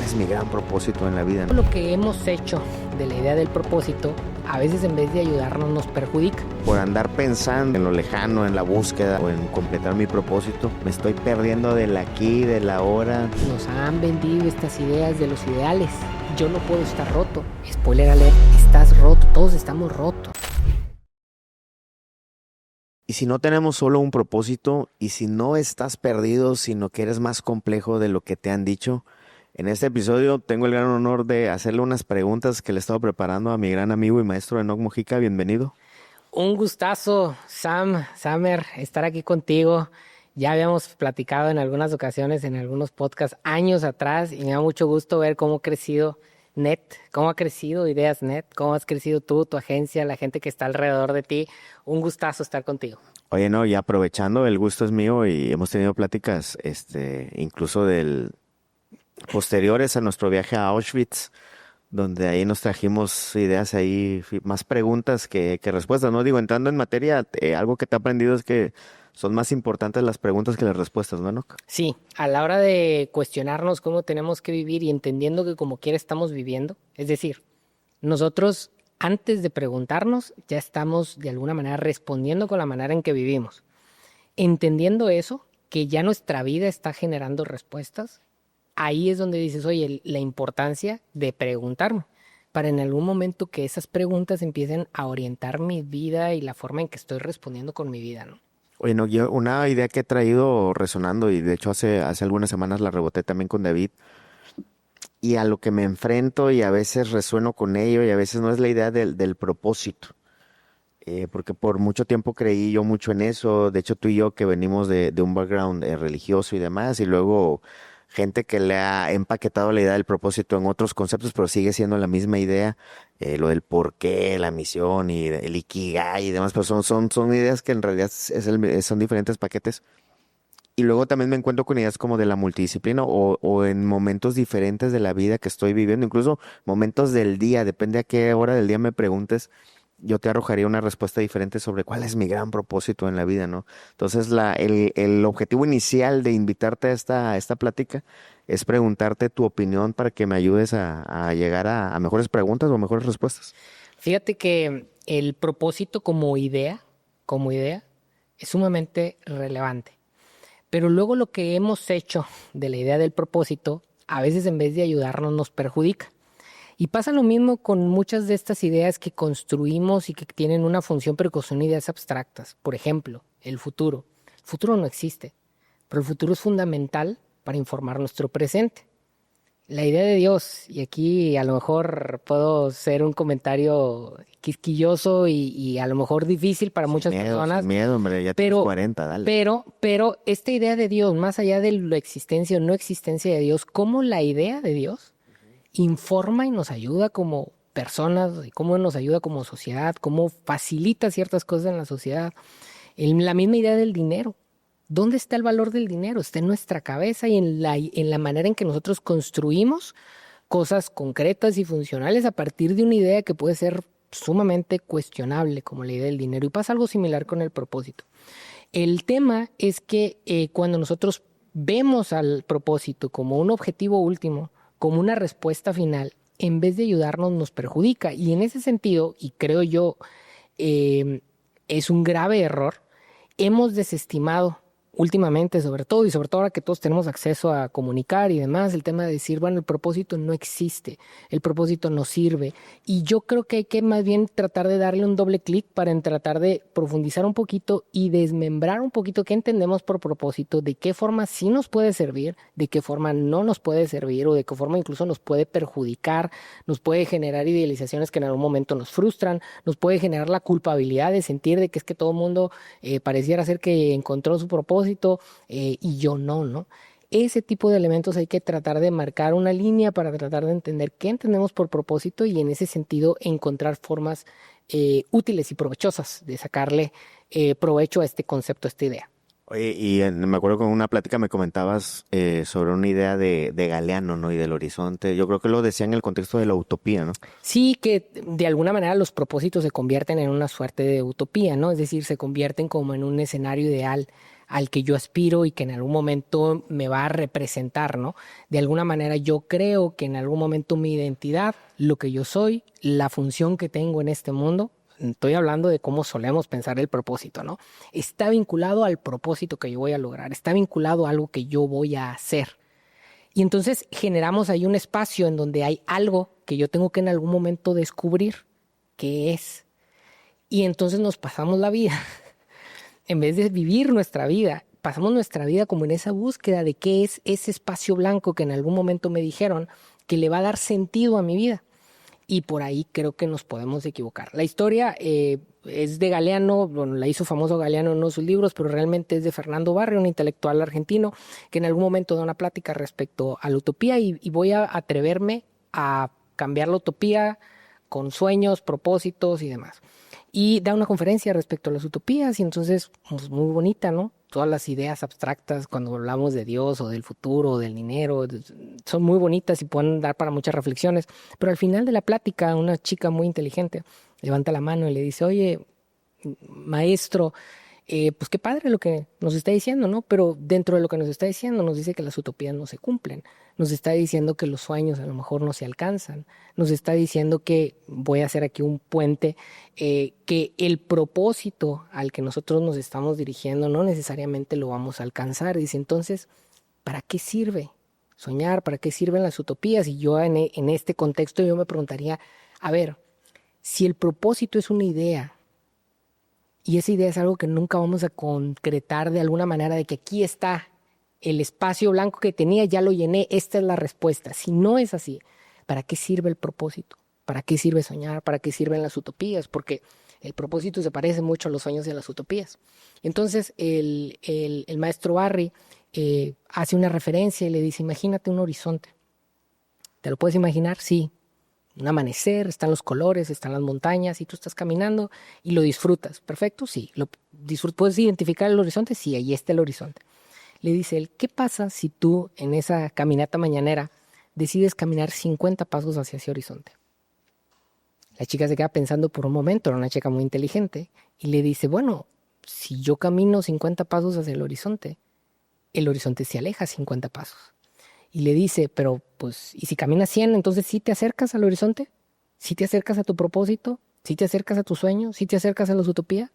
es mi gran propósito en la vida, ¿no? Lo que hemos hecho de la idea del propósito, a veces en vez de ayudarnos nos perjudica. Por andar pensando en lo lejano, en la búsqueda o en completar mi propósito, me estoy perdiendo del aquí, del ahora. Nos han vendido estas ideas de los ideales. Yo no puedo estar roto. Spoiler alert, estás roto, todos estamos rotos. Y si no tenemos solo un propósito, y si no estás perdido, sino que eres más complejo de lo que te han dicho, en este episodio tengo el gran honor de hacerle unas preguntas que le he estado preparando a mi gran amigo y maestro Enoc Mojica. Bienvenido. Un gustazo, Samer, estar aquí contigo. Ya habíamos platicado en algunas ocasiones, en algunos podcasts, años atrás, y me da mucho gusto ver cómo ha crecido Net, cómo ha crecido Ideas Net, cómo has crecido tú, tu agencia, la gente que está alrededor de ti. Un gustazo estar contigo. Oye, no, y aprovechando, el gusto es mío y hemos tenido pláticas, incluso posteriores a nuestro viaje a Auschwitz, donde ahí nos trajimos ideas ahí, más preguntas que respuestas, ¿no? Digo, entrando en materia, algo que te he aprendido es que son más importantes las preguntas que las respuestas, ¿no, Enoc? Sí, a la hora de cuestionarnos cómo tenemos que vivir y entendiendo que como quiera estamos viviendo, es decir, nosotros antes de preguntarnos ya estamos de alguna manera respondiendo con la manera en que vivimos. Entendiendo eso, que ya nuestra vida está generando respuestas, ahí es donde dices, oye, la importancia de preguntarme, para en algún momento que esas preguntas empiecen a orientar mi vida y la forma en que estoy respondiendo con mi vida, ¿no? Oye, no, yo una idea que he traído resonando y de hecho hace algunas semanas la reboté también con David y a lo que me enfrento y a veces resueno con ello y a veces no es la idea del propósito. Porque por mucho tiempo creí yo mucho en eso. De hecho, tú y yo que venimos de un background religioso y demás, y luego gente que le ha empaquetado la idea del propósito en otros conceptos, pero sigue siendo la misma idea, lo del porqué, la misión y el ikigai y demás, pero son ideas que en realidad son diferentes paquetes. Y luego también me encuentro con ideas como de la multidisciplina o en momentos diferentes de la vida que estoy viviendo, incluso momentos del día, depende a qué hora del día me preguntes, yo te arrojaría una respuesta diferente sobre cuál es mi gran propósito en la vida, ¿no? Entonces, el objetivo inicial de invitarte a esta plática es preguntarte tu opinión para que me ayudes a llegar a mejores preguntas o mejores respuestas. Fíjate que el propósito como idea, es sumamente relevante. Pero luego lo que hemos hecho de la idea del propósito, a veces en vez de ayudarnos nos perjudica. Y pasa lo mismo con muchas de estas ideas que construimos y que tienen una función, pero que son ideas abstractas. Por ejemplo, el futuro. El futuro no existe, pero el futuro es fundamental para informar nuestro presente. La idea de Dios, y aquí a lo mejor puedo ser un comentario quisquilloso y a lo mejor difícil para muchas personas. Sin miedo, hombre, ya tienes 40, dale. Pero esta idea de Dios, más allá de la existencia o no existencia de Dios, ¿cómo la idea de Dios informa y nos ayuda como personas, y cómo nos ayuda como sociedad, cómo facilita ciertas cosas en la sociedad? La misma idea del dinero. ¿Dónde está el valor del dinero? Está en nuestra cabeza y en la manera en que nosotros construimos cosas concretas y funcionales a partir de una idea que puede ser sumamente cuestionable, como la idea del dinero. Y pasa algo similar con el propósito. El tema es que cuando nosotros vemos al propósito como un objetivo último, como una respuesta final, en vez de ayudarnos nos perjudica. Y en ese sentido, y creo yo, es un grave error, hemos desestimado últimamente, sobre todo ahora que todos tenemos acceso a comunicar y demás, el tema de decir, bueno, el propósito no existe, el propósito no sirve. Y yo creo que hay que más bien tratar de darle un doble clic para tratar de profundizar un poquito y desmembrar un poquito qué entendemos por propósito, de qué forma sí nos puede servir, de qué forma no nos puede servir o de qué forma incluso nos puede perjudicar, nos puede generar idealizaciones que en algún momento nos frustran, nos puede generar la culpabilidad de sentir de que es que todo el mundo pareciera ser que encontró su propósito y yo no. Ese tipo de elementos hay que tratar de marcar una línea para tratar de entender qué entendemos por propósito y en ese sentido encontrar formas útiles y provechosas de sacarle provecho a este concepto, a esta idea. Oye, me acuerdo con una plática me comentabas sobre una idea de Galeano, ¿no? Y del horizonte. Yo creo que lo decía en el contexto de la utopía, ¿no? Sí, que de alguna manera los propósitos se convierten en una suerte de utopía, ¿no? Es decir, se convierten como en un escenario ideal al que yo aspiro y que en algún momento me va a representar, ¿no? De alguna manera yo creo que en algún momento mi identidad, lo que yo soy, la función que tengo en este mundo, estoy hablando de cómo solemos pensar el propósito, ¿no? Está vinculado al propósito que yo voy a lograr, está vinculado a algo que yo voy a hacer. Y entonces generamos ahí un espacio en donde hay algo que yo tengo que en algún momento descubrir qué es. Y entonces nos pasamos la vida, en vez de vivir nuestra vida, pasamos nuestra vida como en esa búsqueda de qué es ese espacio blanco que en algún momento me dijeron que le va a dar sentido a mi vida. Y por ahí creo que nos podemos equivocar. La historia es de Galeano, bueno, la hizo famoso Galeano en uno de sus libros, pero realmente es de Fernando Barrio, un intelectual argentino, que en algún momento da una plática respecto a la utopía y voy a atreverme a cambiar la utopía con sueños, propósitos y demás. Y da una conferencia respecto a las utopías y entonces, pues muy bonita, ¿no? Todas las ideas abstractas cuando hablamos de Dios o del futuro o del dinero son muy bonitas y pueden dar para muchas reflexiones. Pero al final de la plática, una chica muy inteligente levanta la mano y le dice, oye, maestro, pues qué padre lo que nos está diciendo, ¿no? Pero dentro de lo que nos está diciendo nos dice que las utopías no se cumplen. Nos está diciendo que los sueños a lo mejor no se alcanzan. Nos está diciendo que, voy a hacer aquí un puente, que el propósito al que nosotros nos estamos dirigiendo no necesariamente lo vamos a alcanzar. Dice, entonces, ¿para qué sirve soñar? ¿Para qué sirven las utopías? Y yo en este contexto yo me preguntaría, a ver, si el propósito es una idea, y esa idea es algo que nunca vamos a concretar de alguna manera, de que aquí está el espacio blanco que tenía, ya lo llené, esta es la respuesta. Si no es así, ¿para qué sirve el propósito? ¿Para qué sirve soñar? ¿Para qué sirven las utopías? Porque el propósito se parece mucho a los sueños y a las utopías. Entonces el maestro Barry hace una referencia y le dice, imagínate un horizonte. ¿Te lo puedes imaginar? Sí. Un amanecer, están los colores, están las montañas y tú estás caminando y lo disfrutas. ¿Perfecto? Sí. ¿Puedes identificar el horizonte? Sí, ahí está el horizonte. Le dice él, ¿qué pasa si tú en esa caminata mañanera decides caminar 50 pasos hacia ese horizonte? La chica se queda pensando por un momento, era una chica muy inteligente, y le dice, bueno, si yo camino 50 pasos hacia el horizonte se aleja 50 pasos. Y le dice, pero pues, ¿y si caminas 100, entonces sí te acercas al horizonte? ¿Sí te acercas a tu propósito? ¿Sí te acercas a tu sueño? ¿Sí te acercas a las utopías?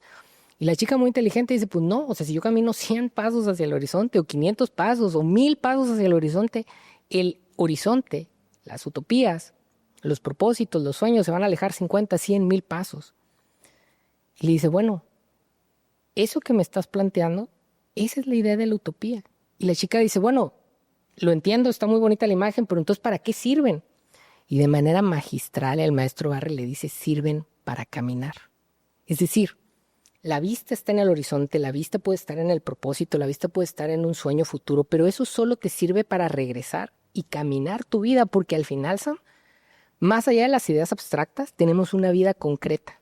Y la chica muy inteligente dice, pues no, o sea, si yo camino 100 pasos hacia el horizonte, o 500 pasos, o 1000 pasos hacia el horizonte, las utopías, los propósitos, los sueños se van a alejar 50, 100, 1000 pasos. Y le dice, bueno, eso que me estás planteando, esa es la idea de la utopía. Y la chica dice, bueno, lo entiendo, está muy bonita la imagen, pero entonces, ¿para qué sirven? Y de manera magistral el maestro Barry le dice, sirven para caminar. Es decir, la vista está en el horizonte, la vista puede estar en el propósito, la vista puede estar en un sueño futuro, pero eso solo te sirve para regresar y caminar tu vida, porque al final, Sam, más allá de las ideas abstractas, tenemos una vida concreta.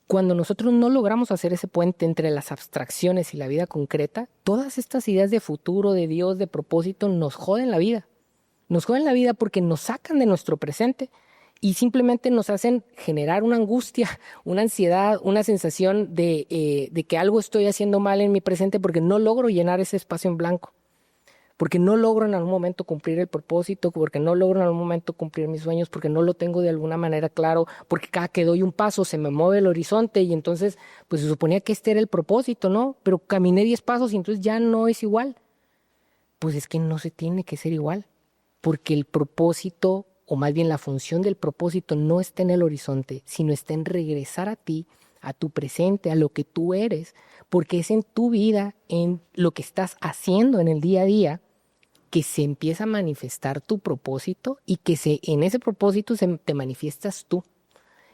Cuando nosotros no logramos hacer ese puente entre las abstracciones y la vida concreta, todas estas ideas de futuro, de Dios, de propósito, nos joden la vida. Nos joden la vida porque nos sacan de nuestro presente y simplemente nos hacen generar una angustia, una ansiedad, una sensación de que algo estoy haciendo mal en mi presente porque no logro llenar ese espacio en blanco. Porque no logro en algún momento cumplir el propósito, porque no logro en algún momento cumplir mis sueños, porque no lo tengo de alguna manera claro, porque cada que doy un paso se me mueve el horizonte y entonces pues se suponía que este era el propósito, ¿no? Pero caminé 10 pasos y entonces ya no es igual. Pues es que no se tiene que ser igual, porque el propósito, o más bien la función del propósito no está en el horizonte, sino está en regresar a ti, a tu presente, a lo que tú eres, porque es en tu vida, en lo que estás haciendo en el día a día, que se empieza a manifestar tu propósito y que en ese propósito te manifiestas tú.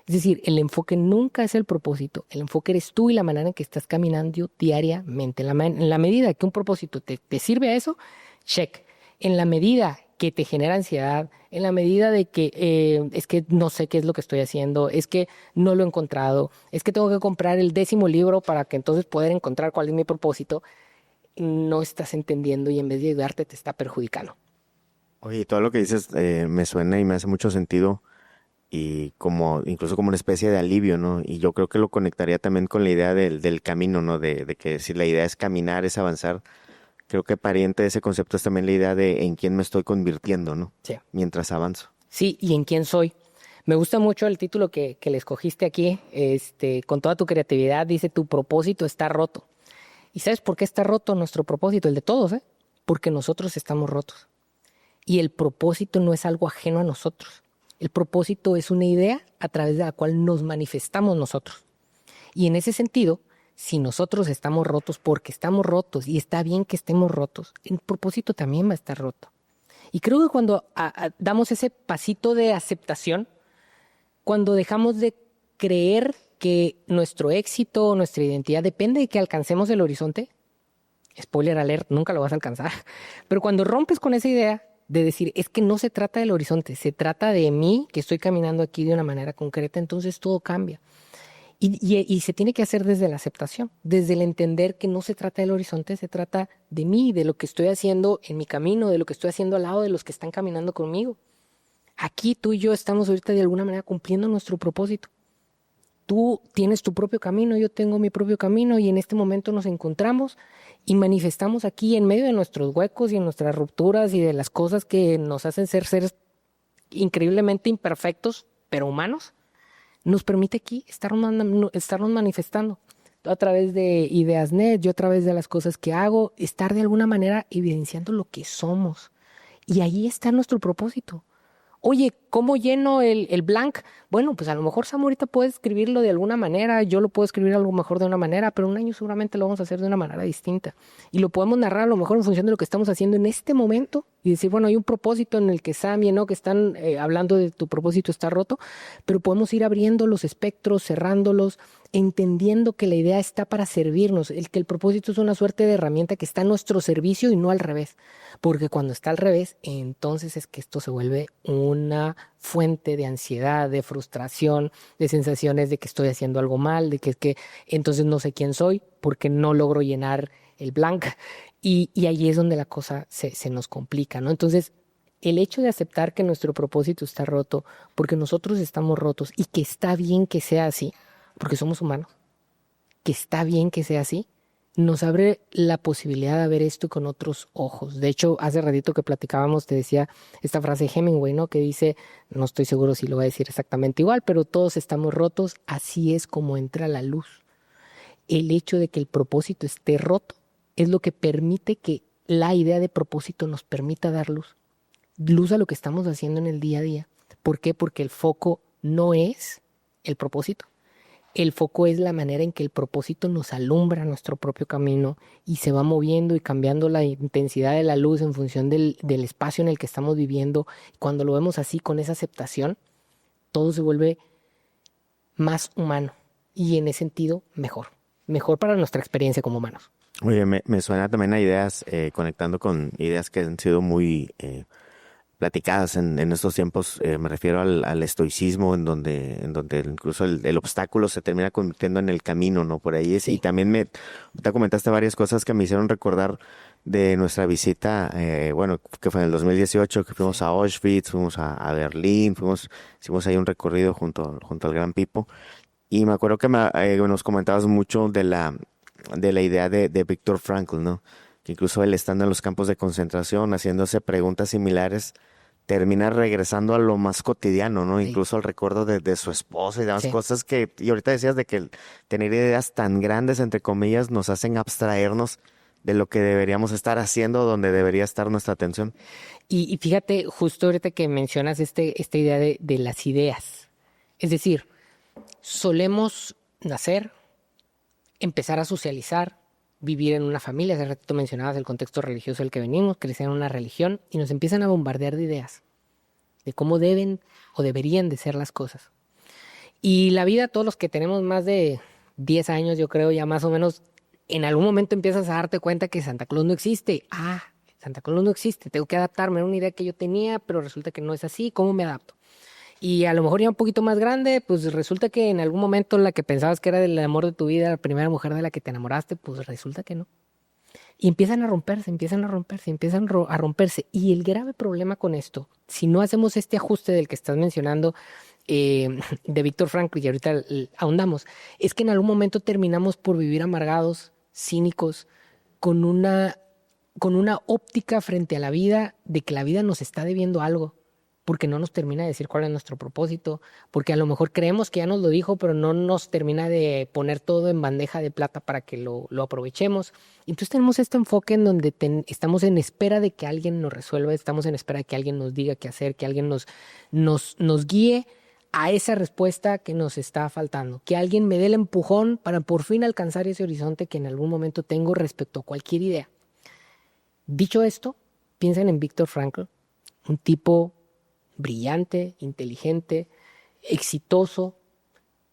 Es decir, el enfoque nunca es el propósito, el enfoque eres tú y la manera en que estás caminando diariamente. En la medida que un propósito te sirve a eso, check. En la medida que te genera ansiedad, en la medida de que es que no sé qué es lo que estoy haciendo, es que no lo he encontrado, es que tengo que comprar el 10º libro para que entonces poder encontrar cuál es mi propósito, no estás entendiendo y en vez de ayudarte te está perjudicando. Oye, todo lo que dices me suena y me hace mucho sentido. y como incluso como una especie de alivio, ¿no? Y yo creo que lo conectaría también con la idea del camino, ¿no? De que si la idea es caminar, es avanzar, creo que pariente de ese concepto es también la idea de en quién me estoy convirtiendo, ¿no? Sí. Mientras avanzo. Sí, y en quién soy. Me gusta mucho el título que le escogiste aquí. Con toda tu creatividad, dice, tu propósito está roto. ¿Y sabes por qué está roto nuestro propósito? El de todos, ¿eh? Porque nosotros estamos rotos. Y el propósito no es algo ajeno a nosotros. El propósito es una idea a través de la cual nos manifestamos nosotros. Y en ese sentido, si nosotros estamos rotos porque estamos rotos y está bien que estemos rotos, el propósito también va a estar roto. Y creo que cuando damos ese pasito de aceptación, cuando dejamos de creer que nuestro éxito o nuestra identidad depende de que alcancemos el horizonte, spoiler alert, nunca lo vas a alcanzar, pero cuando rompes con esa idea de decir, es que no se trata del horizonte, se trata de mí, que estoy caminando aquí de una manera concreta, entonces todo cambia. Y se tiene que hacer desde la aceptación, desde el entender que no se trata del horizonte, se trata de mí, de lo que estoy haciendo en mi camino, de lo que estoy haciendo al lado de los que están caminando conmigo. Aquí tú y yo estamos ahorita de alguna manera cumpliendo nuestro propósito. Tú tienes tu propio camino, yo tengo mi propio camino y en este momento nos encontramos y manifestamos aquí en medio de nuestros huecos y en nuestras rupturas y de las cosas que nos hacen ser seres increíblemente imperfectos, pero humanos. Nos permite aquí estarnos manifestando a través de ideas net, yo a través de las cosas que hago, estar de alguna manera evidenciando lo que somos. Y ahí está nuestro propósito. Oye, ¿cómo lleno el blank? Bueno, pues a lo mejor Sam ahorita puede escribirlo de alguna manera, yo lo puedo escribir a lo mejor de una manera, pero un año seguramente lo vamos a hacer de una manera distinta. Y lo podemos narrar a lo mejor en función de lo que estamos haciendo en este momento y decir, bueno, hay un propósito en el que Sam y Enoch están hablando de tu propósito está roto, pero podemos ir abriendo los espectros, cerrándolos, entendiendo que la idea está para servirnos, que el propósito es una suerte de herramienta que está a nuestro servicio y no al revés. Porque cuando está al revés, entonces es que esto se vuelve una fuente de ansiedad, de frustración, de sensaciones de que estoy haciendo algo mal, de que es que entonces no sé quién soy porque no logro llenar el blank. Y ahí es donde la cosa se nos complica, ¿no? Entonces, el hecho de aceptar que nuestro propósito está roto porque nosotros estamos rotos y que está bien que sea así, porque somos humanos, que está bien que sea así, nos abre la posibilidad de ver esto con otros ojos. De hecho, hace ratito que platicábamos, te decía esta frase de Hemingway, ¿no? Que dice, no estoy seguro si lo va a decir exactamente igual, pero todos estamos rotos, así es como entra la luz. El hecho de que el propósito esté roto es lo que permite que la idea de propósito nos permita dar luz. Luz a lo que estamos haciendo en el día a día. ¿Por qué? Porque el foco no es el propósito. El foco es la manera en que el propósito nos alumbra nuestro propio camino y se va moviendo y cambiando la intensidad de la luz en función del espacio en el que estamos viviendo. Cuando lo vemos así, con esa aceptación, todo se vuelve más humano y en ese sentido mejor. Mejor para nuestra experiencia como humanos. Oye, me suena también a ideas, conectando con ideas que han sido muy platicadas en estos tiempos. Me refiero al estoicismo, en donde incluso el obstáculo se termina convirtiendo en el camino, ¿no? Por ahí es. Sí. Y también te comentaste varias cosas que me hicieron recordar de nuestra visita, bueno, que fue en el 2018, que fuimos a Auschwitz, fuimos a Berlín, hicimos ahí un recorrido junto al Gran Pipo. Y me acuerdo que nos comentabas mucho de la idea de Viktor Frankl, ¿no? Que incluso él estando en los campos de concentración, haciéndose preguntas similares, termina regresando a lo más cotidiano, ¿no? Sí. Incluso al recuerdo de su esposa y demás Sí. cosas y ahorita decías de que tener ideas tan grandes, entre comillas, nos hacen abstraernos de lo que deberíamos estar haciendo, donde debería estar nuestra atención. Y fíjate, justo ahorita que mencionas esta idea de las ideas. Es decir, solemos nacer, empezar a socializar, vivir en una familia. Hace ratito mencionabas el contexto religioso del que venimos, crecer en una religión y nos empiezan a bombardear de ideas de cómo deben o deberían de ser las cosas. Y la vida, todos los que tenemos más de 10 años, yo creo, ya más o menos, en algún momento empiezas a darte cuenta que Santa Claus no existe. Santa Claus no existe, tengo que adaptarme. Era una idea que yo tenía, pero resulta que no es así. ¿Cómo me adapto? Y a lo mejor ya un poquito más grande, pues resulta que en algún momento la que pensabas que era del amor de tu vida, la primera mujer de la que te enamoraste, pues resulta que no. Y empiezan a romperse. Y el grave problema con esto, si no hacemos este ajuste del que estás mencionando, de Víctor Frankl, y ahorita ahondamos, es que en algún momento terminamos por vivir amargados, cínicos, con una óptica frente a la vida de que la vida nos está debiendo algo, porque no nos termina de decir cuál es nuestro propósito, porque a lo mejor creemos que ya nos lo dijo, pero no nos termina de poner todo en bandeja de plata para que lo aprovechemos. Entonces tenemos este enfoque en donde estamos en espera de que alguien nos resuelva, estamos en espera de que alguien nos diga qué hacer, que alguien nos guíe a esa respuesta que nos está faltando, que alguien me dé el empujón para por fin alcanzar ese horizonte que en algún momento tengo respecto a cualquier idea. Dicho esto, piensen en Víctor Frankl, un tipo brillante, inteligente, exitoso,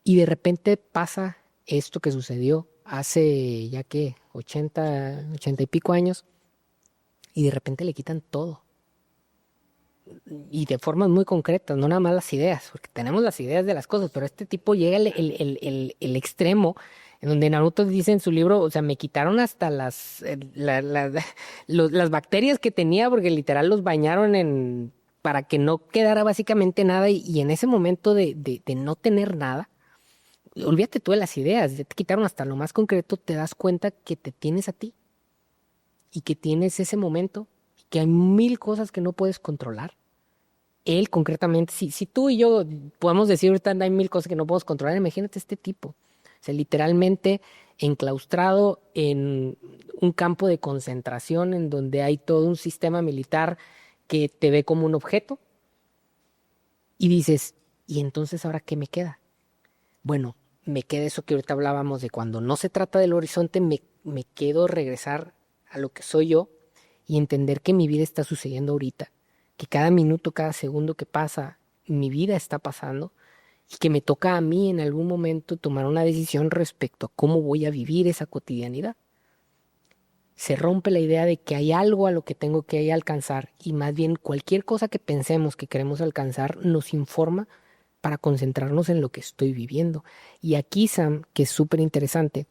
y de repente pasa esto que sucedió hace ya que 80 y pico años, y de repente le quitan todo. Y de formas muy concretas, no nada más las ideas, porque tenemos las ideas de las cosas, pero este tipo llega el extremo en donde Naruto dice en su libro, o sea, me quitaron hasta las bacterias que tenía, porque literal los bañaron para que no quedara básicamente nada, y en ese momento de no tener nada, olvídate tú de las ideas, ya te quitaron hasta lo más concreto, te das cuenta que te tienes a ti y que tienes ese momento, que hay mil cosas que no puedes controlar. Él concretamente, si tú y yo podemos decir ahorita hay mil cosas que no podemos controlar, imagínate este tipo. O sea, literalmente enclaustrado en un campo de concentración en donde hay todo un sistema militar que te ve como un objeto y dices, ¿y entonces ahora qué me queda? Bueno, me queda eso que ahorita hablábamos de cuando no se trata del horizonte, me quedo regresar a lo que soy yo y entender que mi vida está sucediendo ahorita, que cada minuto, cada segundo que pasa, mi vida está pasando y que me toca a mí en algún momento tomar una decisión respecto a cómo voy a vivir esa cotidianidad. Se rompe la idea de que hay algo a lo que tengo que alcanzar, y más bien cualquier cosa que pensemos que queremos alcanzar nos informa para concentrarnos en lo que estoy viviendo. Y aquí, Sam, que es súper interesante,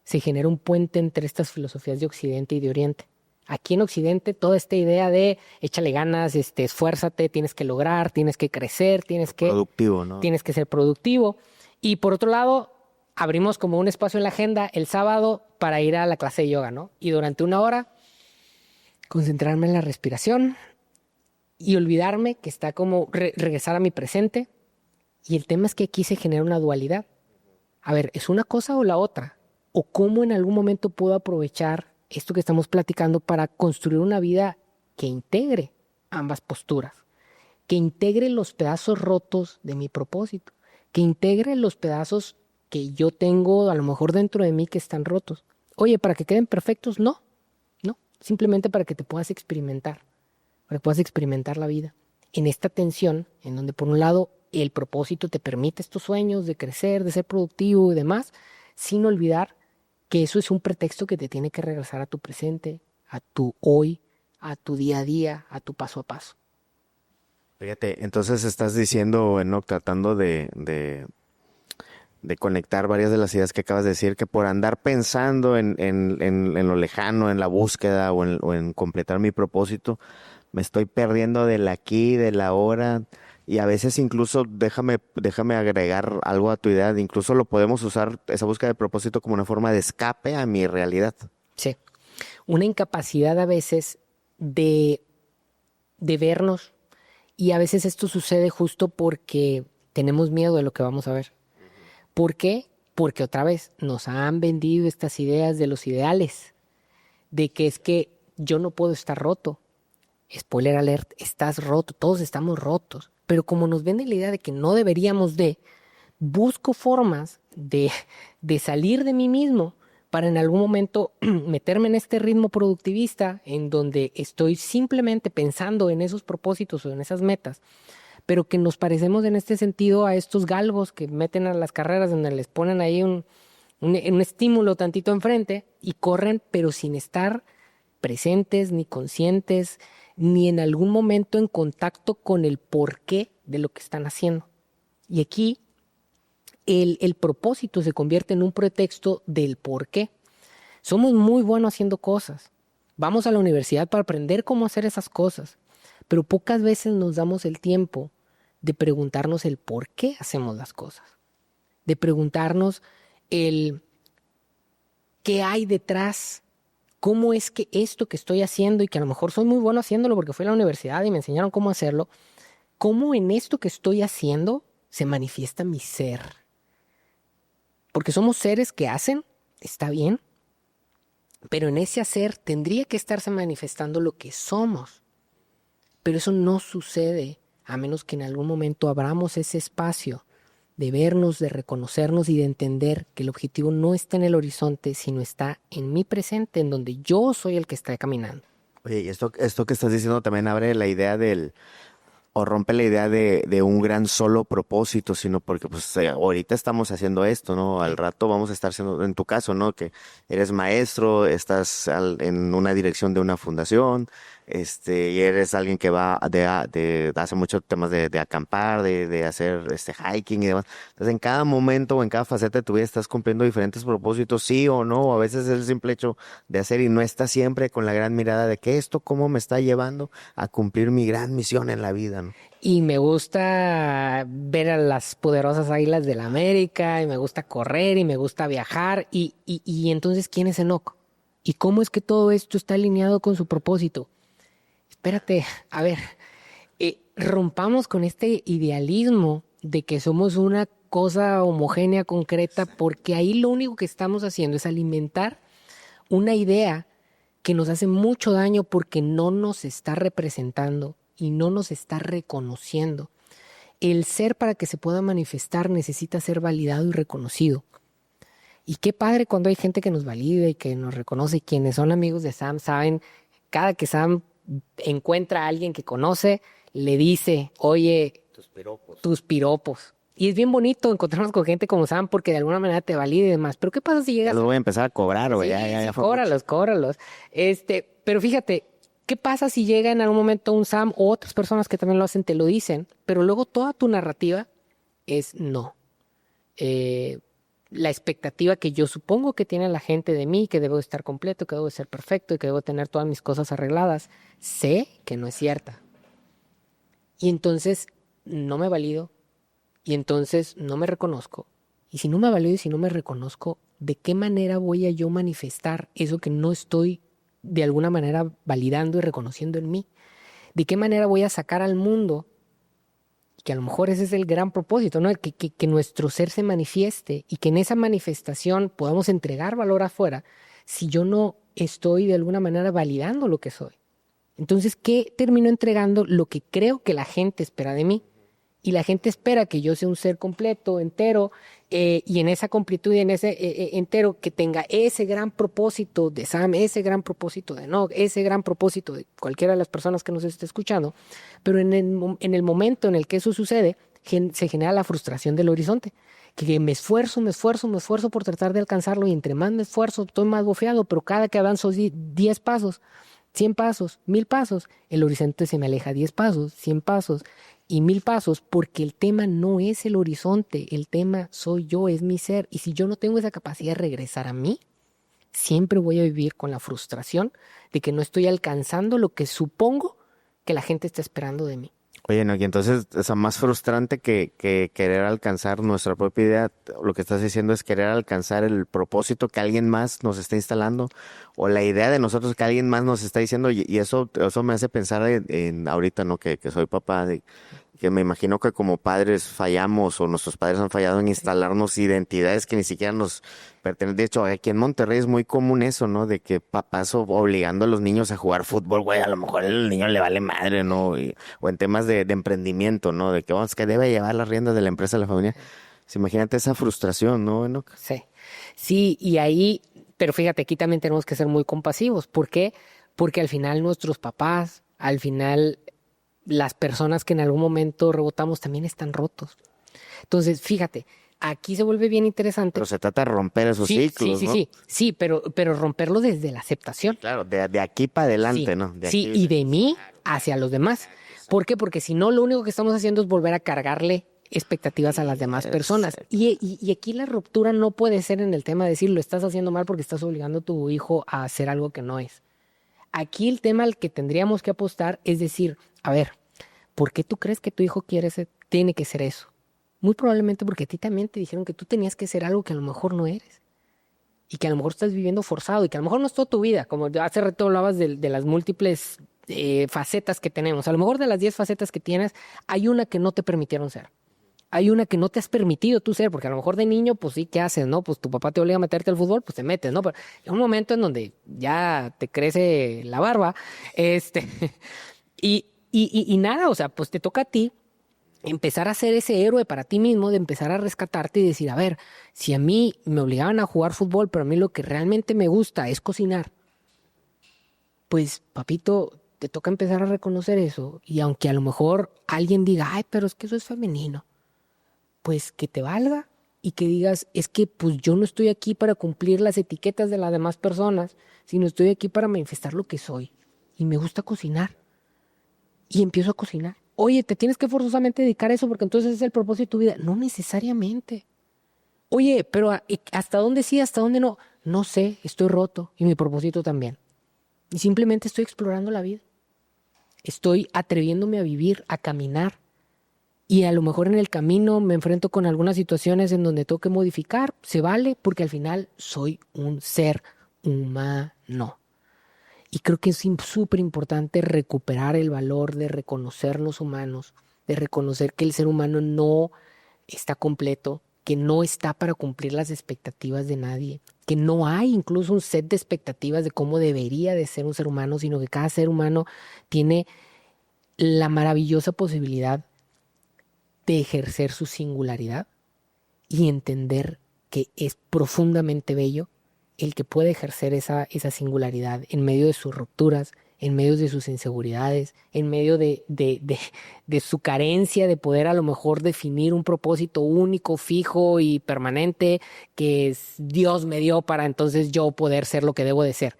se genera un puente entre estas filosofías de Occidente y de Oriente. Aquí en Occidente, toda esta idea de échale ganas, esfuérzate, tienes que lograr, tienes que crecer, productivo, ¿no? Tienes que ser productivo. Y por otro lado, abrimos como un espacio en la agenda el sábado para ir a la clase de yoga, ¿no? Y durante una hora, concentrarme en la respiración y olvidarme que está como regresar a mi presente. Y el tema es que aquí se genera una dualidad. A ver, ¿es una cosa o la otra? ¿O cómo en algún momento puedo aprovechar esto que estamos platicando para construir una vida que integre ambas posturas? Que integre los pedazos rotos de mi propósito, que integre los pedazos que yo tengo a lo mejor dentro de mí que están rotos. Oye, ¿para que queden perfectos? No, simplemente para que te puedas experimentar, para que puedas experimentar la vida. En esta tensión, en donde por un lado el propósito te permite estos sueños de crecer, de ser productivo y demás, sin olvidar que eso es un pretexto que te tiene que regresar a tu presente, a tu hoy, a tu día a día, a tu paso a paso. Fíjate, entonces estás diciendo, Enoch, tratando de conectar varias de las ideas que acabas de decir, que por andar pensando en lo lejano, en la búsqueda o en completar mi propósito, me estoy perdiendo del aquí, del ahora, y a veces incluso, déjame agregar algo a tu idea, incluso lo podemos usar, esa búsqueda de propósito, como una forma de escape a mi realidad. Sí, una incapacidad a veces de vernos, y a veces esto sucede justo porque tenemos miedo de lo que vamos a ver. ¿Por qué? Porque otra vez nos han vendido estas ideas de los ideales, de que es que yo no puedo estar roto. Spoiler alert, estás roto, todos estamos rotos. Pero como nos vende la idea de que no deberíamos busco formas de salir de mí mismo para en algún momento meterme en este ritmo productivista en donde estoy simplemente pensando en esos propósitos o en esas metas, pero que nos parecemos en este sentido a estos galgos que meten a las carreras donde les ponen ahí un estímulo tantito enfrente y corren, pero sin estar presentes ni conscientes, ni en algún momento en contacto con el porqué de lo que están haciendo. Y aquí el propósito se convierte en un pretexto del porqué. Somos muy buenos haciendo cosas. Vamos a la universidad para aprender cómo hacer esas cosas, pero pocas veces nos damos el tiempo de preguntarnos el por qué hacemos las cosas, de preguntarnos el qué hay detrás, cómo es que esto que estoy haciendo y que a lo mejor soy muy bueno haciéndolo porque fui a la universidad y me enseñaron cómo hacerlo, cómo en esto que estoy haciendo se manifiesta mi ser. Porque somos seres que hacen, está bien, pero en ese hacer tendría que estarse manifestando lo que somos. Pero eso no sucede a menos que en algún momento abramos ese espacio de vernos, de reconocernos y de entender que el objetivo no está en el horizonte, sino está en mi presente, en donde yo soy el que está caminando. Oye, y esto que estás diciendo también abre la idea o rompe la idea de un gran solo propósito, sino porque pues ahorita estamos haciendo esto, ¿no? Al rato vamos a estar haciendo, en tu caso, ¿no? Que eres maestro, estás en una dirección de una fundación, y eres alguien que va hace muchos temas de acampar, de hacer hiking y demás. Entonces, en cada momento o en cada faceta de tu vida estás cumpliendo diferentes propósitos, sí o no, o a veces es el simple hecho de hacer y no estás siempre con la gran mirada de que esto cómo me está llevando a cumplir mi gran misión en la vida, ¿no? Y me gusta ver a las poderosas águilas de la América, y me gusta correr, y me gusta viajar, y entonces, ¿quién es Enoc? ¿Y cómo es que todo esto está alineado con su propósito? Espérate, a ver, rompamos con este idealismo de que somos una cosa homogénea, concreta, porque ahí lo único que estamos haciendo es alimentar una idea que nos hace mucho daño porque no nos está representando y no nos está reconociendo. El ser, para que se pueda manifestar, necesita ser validado y reconocido. Y qué padre cuando hay gente que nos valida y que nos reconoce. Y quienes son amigos de Sam saben, cada que Sam encuentra a alguien que conoce, le dice, oye, tus piropos. Y es bien bonito encontrarnos con gente como Sam porque de alguna manera te valida y demás. Pero ¿qué pasa si llegas? Ya los voy a empezar a cobrar, güey. Sí, Ya fue cóbralos, cóbralos. Pero fíjate, ¿qué pasa si llega en algún momento un Sam o otras personas que también lo hacen, te lo dicen, pero luego toda tu narrativa es no? La expectativa que yo supongo que tiene la gente de mí, que debo estar completo, que debo ser perfecto y que debo tener todas mis cosas arregladas, sé que no es cierta. Y entonces no me valido, y entonces no me reconozco. Y si no me valido y si no me reconozco, ¿de qué manera voy a yo manifestar eso que no estoy de alguna manera validando y reconociendo en mí? ¿De qué manera voy a sacar al mundo? Que a lo mejor ese es el gran propósito, ¿no? Que nuestro ser se manifieste y que en esa manifestación podamos entregar valor afuera si yo no estoy de alguna manera validando lo que soy. Entonces, ¿qué termino entregando? Lo que creo que la gente espera de mí. Y la gente espera que yo sea un ser completo, entero, y en esa completud y en ese entero que tenga ese gran propósito de Sam, ese gran propósito de Enoch, ese gran propósito de cualquiera de las personas que nos esté escuchando. Pero en el momento en el que eso sucede, se genera la frustración del horizonte. Que me esfuerzo por tratar de alcanzarlo, y entre más me esfuerzo, estoy más bofeado, pero cada que avanzo 10 pasos, 100 pasos, 1000 pasos, el horizonte se me aleja 10 pasos, 100 pasos y 1000 pasos, porque el tema no es el horizonte, el tema soy yo, es mi ser. Y si yo no tengo esa capacidad de regresar a mí, siempre voy a vivir con la frustración de que no estoy alcanzando lo que supongo que la gente está esperando de mí. Oye, no, y entonces, o sea, más frustrante que querer alcanzar nuestra propia idea, lo que estás diciendo es querer alcanzar el propósito que alguien más nos está instalando, o la idea de nosotros que alguien más nos está diciendo, y eso me hace pensar en ahorita, ¿no? Que soy papá, que me imagino que como padres fallamos, o nuestros padres han fallado en instalarnos identidades que ni siquiera nos pertenecen. De hecho, aquí en Monterrey es muy común eso, ¿no? De que papás obligando a los niños a jugar fútbol, güey, a lo mejor el niño le vale madre, ¿no? O en temas de emprendimiento, ¿no? De que vamos, que debe llevar las riendas de la empresa a la familia. Pues imagínate esa frustración, ¿no? Sí, y ahí, pero fíjate, aquí también tenemos que ser muy compasivos. ¿Por qué? Porque al final nuestros papás, al final las personas que en algún momento rebotamos también están rotos. Entonces, fíjate, aquí se vuelve bien interesante. Pero se trata de romper esos ciclos, ¿no? Sí, pero romperlo desde la aceptación. Claro, de aquí para adelante, ¿no? Y de mí hacia los demás. ¿Por qué? Porque si no, lo único que estamos haciendo es volver a cargarle expectativas a las demás personas. Y aquí la ruptura no puede ser en el tema de decir, lo estás haciendo mal porque estás obligando a tu hijo a hacer algo que no es. Aquí el tema al que tendríamos que apostar es decir, a ver, ¿por qué tú crees que tu hijo tiene que ser eso? Muy probablemente porque a ti también te dijeron que tú tenías que ser algo que a lo mejor no eres. Y que a lo mejor estás viviendo forzado y que a lo mejor no es toda tu vida. Como hace rato hablabas de las múltiples facetas que tenemos. A lo mejor de las 10 facetas que tienes, hay una que no te permitieron ser. Hay una que no te has permitido tú ser, porque a lo mejor de niño, pues sí, ¿qué haces, no? Pues tu papá te obliga a meterte al fútbol, pues te metes, ¿no? Pero hay un momento en donde ya te crece la barba, y nada, o sea, pues te toca a ti empezar a ser ese héroe para ti mismo, de empezar a rescatarte y decir, a ver, si a mí me obligaban a jugar fútbol, pero a mí lo que realmente me gusta es cocinar, pues, papito, te toca empezar a reconocer eso. Y aunque a lo mejor alguien diga, ay, pero es que eso es femenino, pues que te valga y que digas, es que pues yo no estoy aquí para cumplir las etiquetas de las demás personas, sino estoy aquí para manifestar lo que soy. Y me gusta cocinar. Y empiezo a cocinar. Oye, ¿te tienes que forzosamente dedicar a eso porque entonces es el propósito de tu vida? No necesariamente. Oye, pero ¿hasta dónde sí, hasta dónde no? No sé, estoy roto y mi propósito también. Y simplemente estoy explorando la vida. Estoy atreviéndome a vivir, a caminar. Y a lo mejor en el camino me enfrento con algunas situaciones en donde tengo que modificar. Se vale porque al final soy un ser humano. Y creo que es súper importante recuperar el valor de reconocernos humanos, de reconocer que el ser humano no está completo, que no está para cumplir las expectativas de nadie, que no hay incluso un set de expectativas de cómo debería de ser un ser humano, sino que cada ser humano tiene la maravillosa posibilidad de ejercer su singularidad y entender que es profundamente bello el que puede ejercer esa singularidad en medio de sus rupturas, en medio de sus inseguridades, en medio de su carencia de poder a lo mejor definir un propósito único, fijo y permanente que Dios me dio para entonces yo poder ser lo que debo de ser.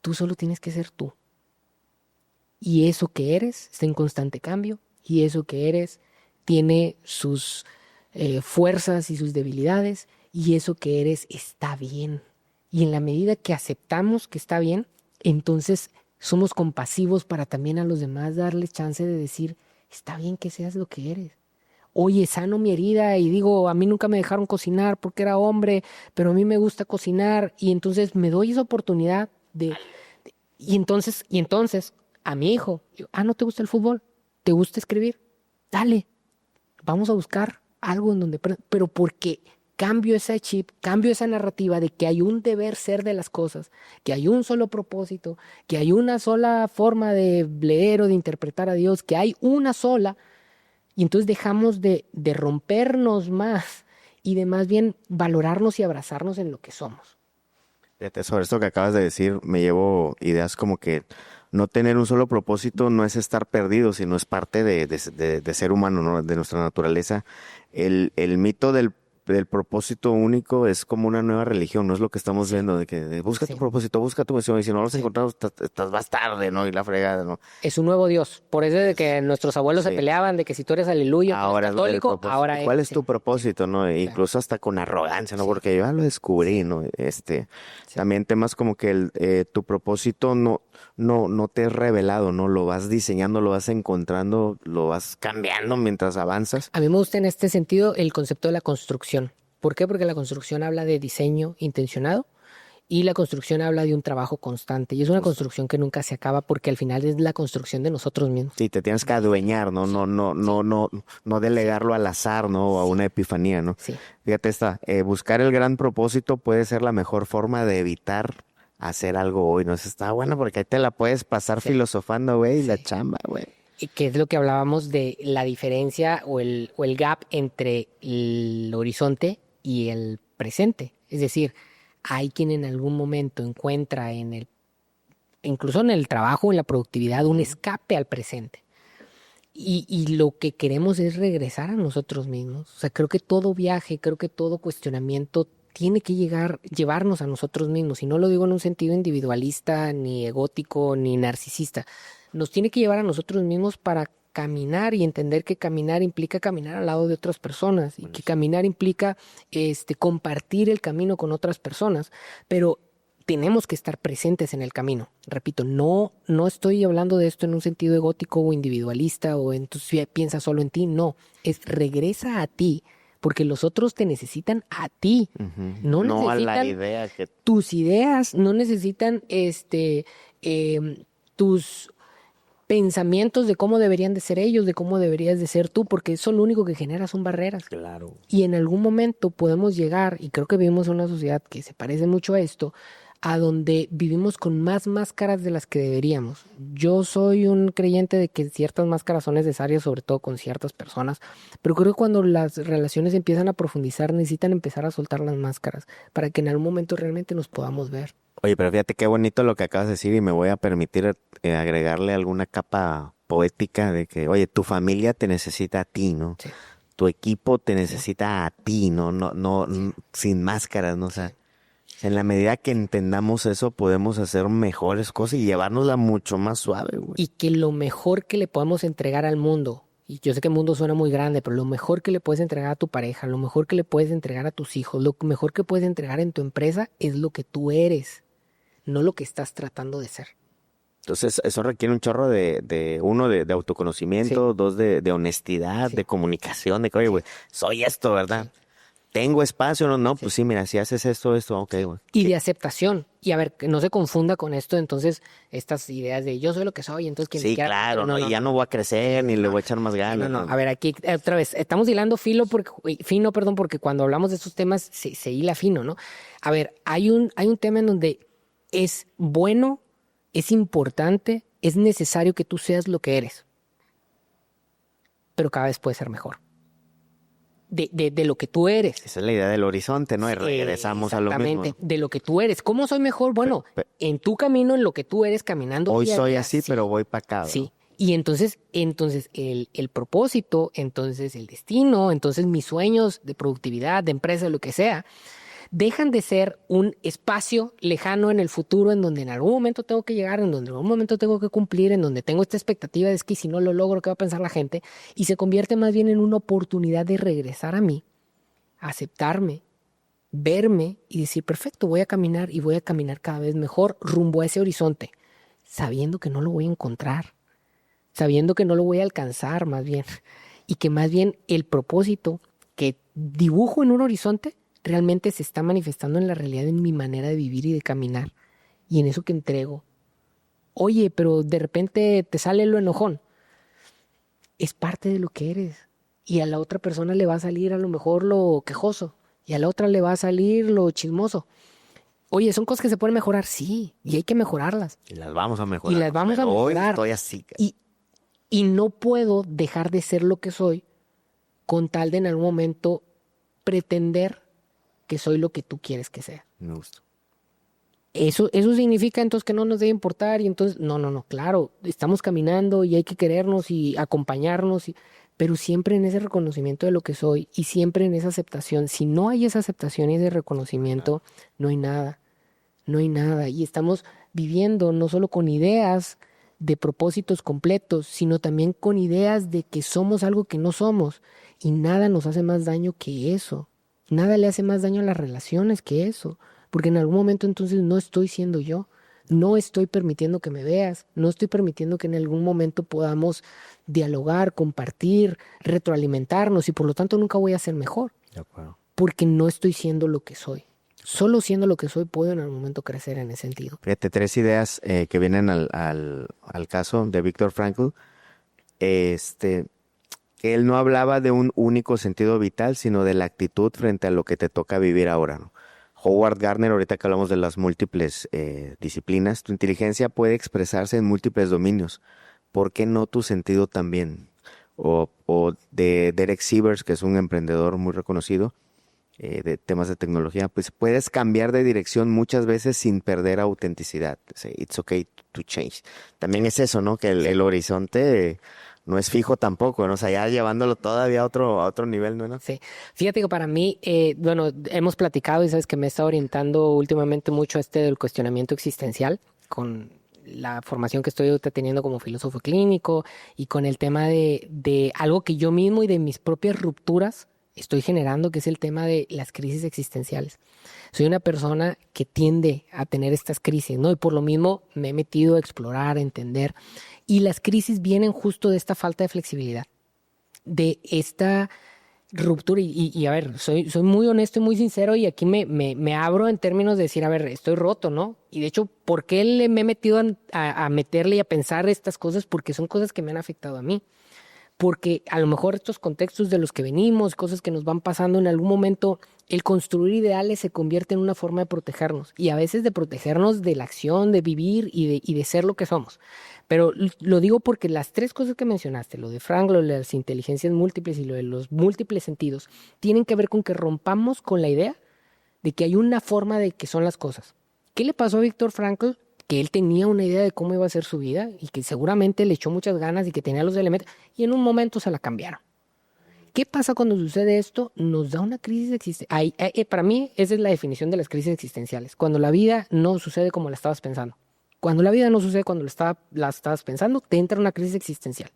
Tú solo tienes que ser tú. Y eso que eres está en constante cambio y eso que eres tiene sus fuerzas y sus debilidades y eso que eres está bien. Y en la medida que aceptamos que está bien, entonces somos compasivos para también a los demás darles chance de decir, está bien que seas lo que eres. Oye, sano mi herida y digo, a mí nunca me dejaron cocinar porque era hombre, pero a mí me gusta cocinar y entonces me doy esa oportunidad y entonces a mi hijo, digo, ¿no te gusta el fútbol? ¿Te gusta escribir? Dale, vamos a buscar algo en donde, pero porque cambio ese chip, cambio esa narrativa de que hay un deber ser de las cosas, que hay un solo propósito, que hay una sola forma de leer o de interpretar a Dios, que hay una sola, y entonces dejamos de rompernos más y de más bien valorarnos y abrazarnos en lo que somos. Fíjate, sobre esto que acabas de decir, me llevo ideas como que no tener un solo propósito no es estar perdido, sino es parte de ser humano, ¿no? De nuestra naturaleza. El mito del propósito único es como una nueva religión, no es lo que estamos viendo, de que busca tu Sí. propósito, busca tu misión, y si no lo has Sí. encontrado, estás más tarde, ¿no? Y la fregada, ¿no? Es un nuevo Dios. Por eso de que nuestros abuelos se Sí. peleaban de que si tú eres aleluya, tú eres Ahora es el católico, propósito. ahora ¿Cuál es sí. tu propósito, no? E Claro. incluso hasta con arrogancia, ¿no? Sí. Porque yo ya lo descubrí, ¿no? Sí. También temas como que tu propósito no te es revelado, ¿no? Lo vas diseñando, lo vas encontrando, lo vas cambiando mientras avanzas. A mí me gusta en este sentido el concepto de la construcción. ¿Por qué? Porque la construcción habla de diseño intencionado y la construcción habla de un trabajo constante. Y es una construcción que nunca se acaba porque al final es la construcción de nosotros mismos. Sí, te tienes que adueñar, ¿no? No delegarlo al azar, ¿no? O a una epifanía, ¿no? Sí. Fíjate buscar el gran propósito puede ser la mejor forma de evitar hacer algo hoy, ¿no? Eso está bueno porque ahí te la puedes pasar Sí. filosofando, güey, y la Sí. chamba, güey. Y que es lo que hablábamos de la diferencia o el gap entre el horizonte y el presente. Es decir, hay quien en algún momento encuentra incluso en el trabajo, en la productividad, un escape al presente. Y lo que queremos es regresar a nosotros mismos. O sea, creo que todo viaje, creo que todo cuestionamiento tiene que llevarnos a nosotros mismos. Y no lo digo en un sentido individualista, ni egótico, ni narcisista. Nos tiene que llevar a nosotros mismos para caminar y entender que caminar implica caminar al lado de otras personas y que caminar implica compartir el camino con otras personas. Pero tenemos que estar presentes en el camino. Repito, no estoy hablando de esto en un sentido egótico o individualista o entonces piensa solo en ti. No, es regresa a ti, porque los otros te necesitan a ti. No No a necesitan la idea que... tus ideas, no necesitan tus pensamientos de cómo deberían de ser ellos, de cómo deberías de ser tú, porque eso lo único que genera son barreras. Claro. Y en algún momento podemos llegar, y creo que vivimos en una sociedad que se parece mucho a esto, a donde vivimos con más máscaras de las que deberíamos. Yo soy un creyente de que ciertas máscaras son necesarias, sobre todo con ciertas personas, pero creo que cuando las relaciones empiezan a profundizar, necesitan empezar a soltar las máscaras para que en algún momento realmente nos podamos ver. Oye, pero fíjate qué bonito lo que acabas de decir y me voy a permitir agregarle alguna capa poética de que, oye, tu familia te necesita a ti, ¿no? Sí. Tu equipo te necesita a ti, ¿no? No, sin máscaras, ¿no? O sea, en la medida que entendamos eso, podemos hacer mejores cosas y llevárnosla mucho más suave, güey. Y que lo mejor que le podemos entregar al mundo, y yo sé que el mundo suena muy grande, pero lo mejor que le puedes entregar a tu pareja, lo mejor que le puedes entregar a tus hijos, lo mejor que puedes entregar en tu empresa es lo que tú eres, no lo que estás tratando de ser. Entonces, eso requiere un chorro de autoconocimiento, Sí. dos, de honestidad, Sí. de comunicación, de que, oye, güey, soy esto, ¿verdad? ¿Tengo espacio? No, pues sí, mira, si haces esto, ok, güey. Y de aceptación. Y a ver, que no se confunda con esto, entonces, estas ideas de yo soy lo que soy, entonces quien Sí, quiera... claro, ¿no? Y ya no voy a crecer, ni le voy a echar más ganas. No. A ver, aquí otra vez, estamos hilando porque cuando hablamos de estos temas se hila fino, ¿no? A ver, hay un tema en donde es bueno, es importante, es necesario que tú seas lo que eres, pero cada vez puede ser mejor. De lo que tú eres. Esa es la idea del horizonte, ¿no? Y regresamos a lo mismo. Exactamente, de lo que tú eres. ¿Cómo soy mejor? Bueno, en tu camino, en lo que tú eres caminando. Hoy día a soy día, así, sí. pero voy para acá, ¿no? Sí. Y entonces el propósito, entonces el destino, entonces mis sueños de productividad, de empresa, lo que sea, dejan de ser un espacio lejano en el futuro en donde en algún momento tengo que llegar, en donde en algún momento tengo que cumplir, en donde tengo esta expectativa de que si no lo logro, ¿qué va a pensar la gente? Y se convierte más bien en una oportunidad de regresar a mí, aceptarme, verme y decir, perfecto, voy a caminar y voy a caminar cada vez mejor rumbo a ese horizonte, sabiendo que no lo voy a encontrar, sabiendo que no lo voy a alcanzar más bien, y que más bien el propósito que dibujo en un horizonte realmente se está manifestando en la realidad en mi manera de vivir y de caminar, y en eso que entrego. Oye, pero de repente te sale lo enojón. Es parte de lo que eres. Y a la otra persona le va a salir a lo mejor lo quejoso, y a la otra le va a salir lo chismoso. Oye, ¿son cosas que se pueden mejorar? Sí, y hay que mejorarlas. Y las vamos a mejorar. Y las vamos a Pero mejorar. Hoy estoy así. Y no puedo dejar de ser lo que soy con tal de en algún momento pretender que soy lo que tú quieres que sea. Me gusta. Eso significa entonces que no nos debe importar y entonces, no, claro, estamos caminando y hay que querernos y acompañarnos, pero siempre en ese reconocimiento de lo que soy y siempre en esa aceptación. Si no hay esa aceptación y ese reconocimiento, no hay nada, no hay nada. Y estamos viviendo no solo con ideas de propósitos completos, sino también con ideas de que somos algo que no somos. Y nada nos hace más daño que eso. Nada le hace más daño a las relaciones que eso. Porque en algún momento entonces no estoy siendo yo. No estoy permitiendo que me veas. No estoy permitiendo que en algún momento podamos dialogar, compartir, retroalimentarnos. Y por lo tanto nunca voy a ser mejor. De acuerdo. Porque no estoy siendo lo que soy. Solo siendo lo que soy puedo en algún momento crecer en ese sentido. Fíjate, 3 ideas que vienen al caso de Viktor Frankl. Que él no hablaba de un único sentido vital, sino de la actitud frente a lo que te toca vivir ahora, ¿no? Howard Gardner, ahorita que hablamos de las múltiples disciplinas, tu inteligencia puede expresarse en múltiples dominios. ¿Por qué no tu sentido también? O de Derek Sivers, que es un emprendedor muy reconocido de temas de tecnología, pues puedes cambiar de dirección muchas veces sin perder autenticidad. It's okay to change. También es eso, ¿no? Que el horizonte no es fijo tampoco, ¿no? O sea, ya llevándolo todavía a otro nivel, ¿no? Sí. Fíjate que para mí, bueno, hemos platicado y sabes que me está orientando últimamente mucho del cuestionamiento existencial con la formación que estoy ahorita teniendo como filósofo clínico y con el tema de algo que yo mismo y de mis propias rupturas estoy generando, que es el tema de las crisis existenciales. Soy una persona que tiende a tener estas crisis, ¿no? Y por lo mismo me he metido a explorar, a entender. Y las crisis vienen justo de esta falta de flexibilidad, de esta ruptura. Y a ver, soy muy honesto y muy sincero y aquí me abro en términos de decir, a ver, estoy roto, ¿no? Y de hecho, ¿por qué me he metido a meterle y a pensar estas cosas? Porque son cosas que me han afectado a mí. Porque a lo mejor estos contextos de los que venimos, cosas que nos van pasando en algún momento, el construir ideales se convierte en una forma de protegernos y a veces de protegernos de la acción, de vivir y de ser lo que somos. Pero lo digo porque las tres cosas que mencionaste, lo de Frank, lo de las inteligencias múltiples y lo de los múltiples sentidos, tienen que ver con que rompamos con la idea de que hay una forma de que son las cosas. ¿Qué le pasó a Víctor Frankl? Que él tenía una idea de cómo iba a ser su vida y que seguramente le echó muchas ganas y que tenía los elementos y en un momento se la cambiaron. ¿Qué pasa cuando sucede esto? Nos da una crisis existencial. Para mí esa es la definición de las crisis existenciales. Cuando la vida no sucede como la estabas pensando. Cuando la vida no sucede cuando la estabas pensando, te entra una crisis existencial.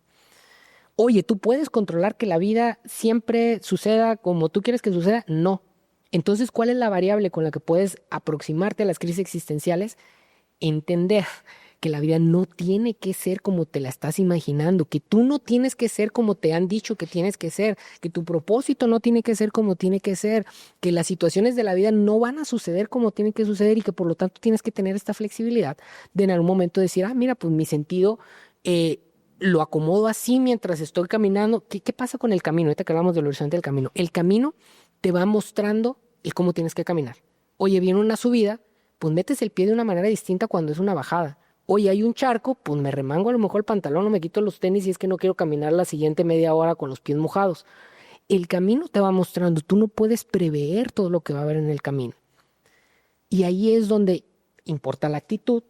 Oye, ¿tú puedes controlar que la vida siempre suceda como tú quieres que suceda? No. Entonces, ¿cuál es la variable con la que puedes aproximarte a las crisis existenciales? Entender que la vida no tiene que ser como te la estás imaginando, que tú no tienes que ser como te han dicho que tienes que ser, que tu propósito no tiene que ser como tiene que ser, que las situaciones de la vida no van a suceder como tienen que suceder y que por lo tanto tienes que tener esta flexibilidad de en algún momento decir, mira, pues mi sentido lo acomodo así mientras estoy caminando. ¿Qué pasa con el camino? Ahorita que hablamos del horizonte del camino. El camino te va mostrando el cómo tienes que caminar. Oye, viene una subida, pues metes el pie de una manera distinta cuando es una bajada. Oye, hay un charco, pues me remango a lo mejor el pantalón o me quito los tenis si es que no quiero caminar la siguiente media hora con los pies mojados. El camino te va mostrando, tú no puedes prever todo lo que va a haber en el camino. Y ahí es donde importa la actitud,